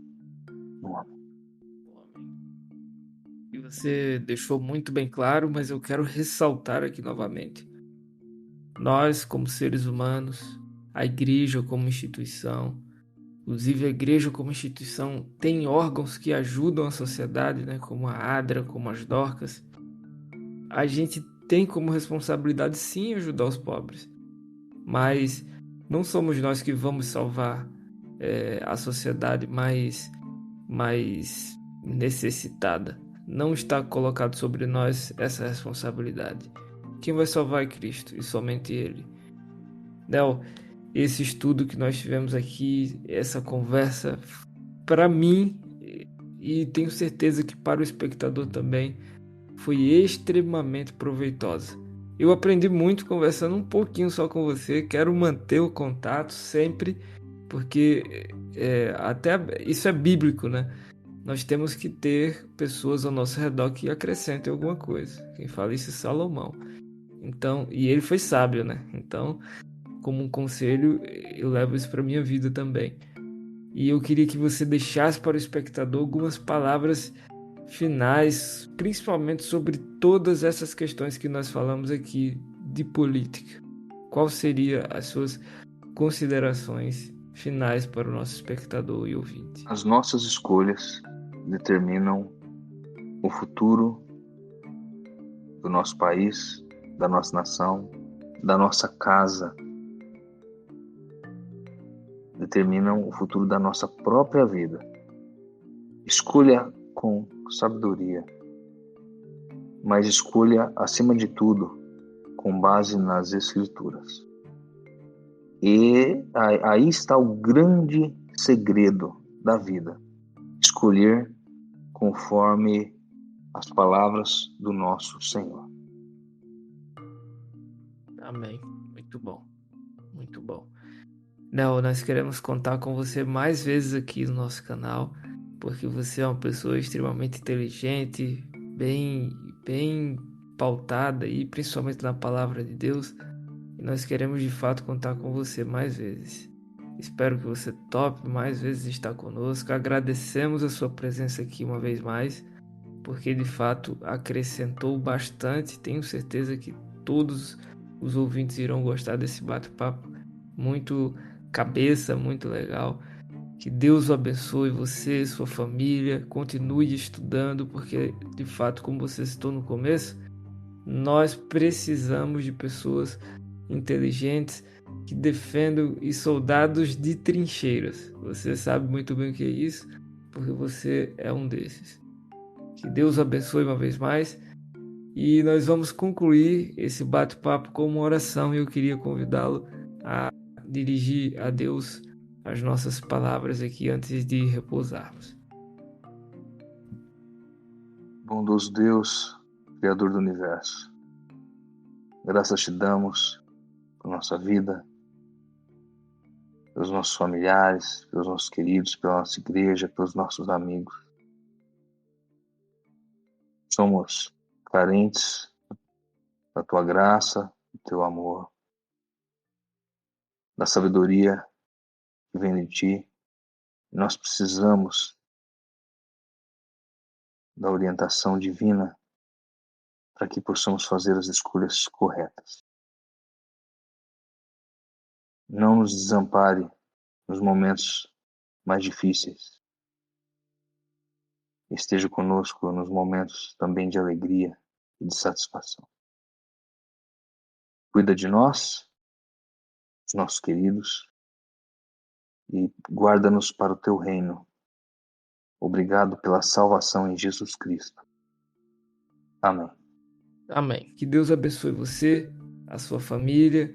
no homem. E você deixou muito bem claro, mas eu quero ressaltar aqui novamente. Nós, como seres humanos, a igreja como instituição. Inclusive, a igreja como instituição tem órgãos que ajudam a sociedade, né, como a ADRA, como as Dorcas. A gente tem como responsabilidade, sim, ajudar os pobres, mas não somos nós que vamos salvar a sociedade mais necessitada. Não está colocado sobre nós essa responsabilidade. Quem vai salvar é Cristo e somente Ele. Nel, esse estudo que nós tivemos aqui, essa conversa, para mim, e tenho certeza que para o espectador também, foi extremamente proveitosa. Eu aprendi muito conversando um pouquinho só com você, quero manter o contato sempre, porque até isso é bíblico, né? Nós temos que ter pessoas ao nosso redor que acrescentem alguma coisa. Quem fala isso é Salomão. Então, e ele foi sábio, né? Então, como um conselho, eu levo isso para minha vida também. E eu queria que você deixasse para o espectador algumas palavras finais, principalmente sobre todas essas questões que nós falamos aqui de política. Qual seria as suas considerações finais para o nosso espectador e ouvinte? As nossas escolhas determinam o futuro do nosso país, da nossa nação, da nossa casa. Determinam o futuro da nossa própria vida. Escolha com sabedoria, mas escolha, acima de tudo, com base nas Escrituras. E aí está o grande segredo da vida: escolher conforme as palavras do nosso Senhor. Amém. Muito bom. Muito bom. Nel, nós queremos contar com você mais vezes aqui no nosso canal, porque você é uma pessoa extremamente inteligente, bem pautada e principalmente na palavra de Deus. E nós queremos de fato contar com você mais vezes. Espero que você tope mais vezes estar conosco. Agradecemos a sua presença aqui uma vez mais, porque de fato acrescentou bastante. Tenho certeza que todos os ouvintes irão gostar desse bate-papo. Muito cabeça, muito legal. Que Deus o abençoe, você, sua família. Continue estudando, porque de fato, como você citou no começo, nós precisamos de pessoas inteligentes que defendam e soldados de trincheiras. Você sabe muito bem o que é isso, porque você é um desses. Que Deus abençoe uma vez mais. E nós vamos concluir esse bate-papo com uma oração. E eu queria convidá-lo a dirigir a Deus as nossas palavras aqui antes de repousarmos. Bondoso Deus, Criador do Universo, graças te damos por nossa vida, pelos nossos familiares, pelos nossos queridos, pela nossa igreja, pelos nossos amigos. Somos carentes da tua graça, do teu amor, da sabedoria que vem de ti. Nós precisamos da orientação divina para que possamos fazer as escolhas corretas. Não nos desampare nos momentos mais difíceis. Esteja conosco nos momentos também de alegria e de satisfação. Cuida de nós, dos nossos queridos, e guarda-nos para o teu reino. Obrigado pela salvação em Jesus Cristo. Amém. Amém. Que Deus abençoe você, a sua família,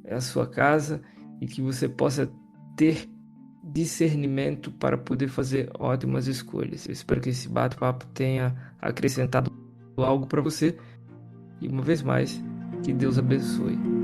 a sua casa, e que você possa ter discernimento para poder fazer ótimas escolhas. Eu espero que esse bate-papo tenha acrescentado algo para você. E uma vez mais, que Deus abençoe.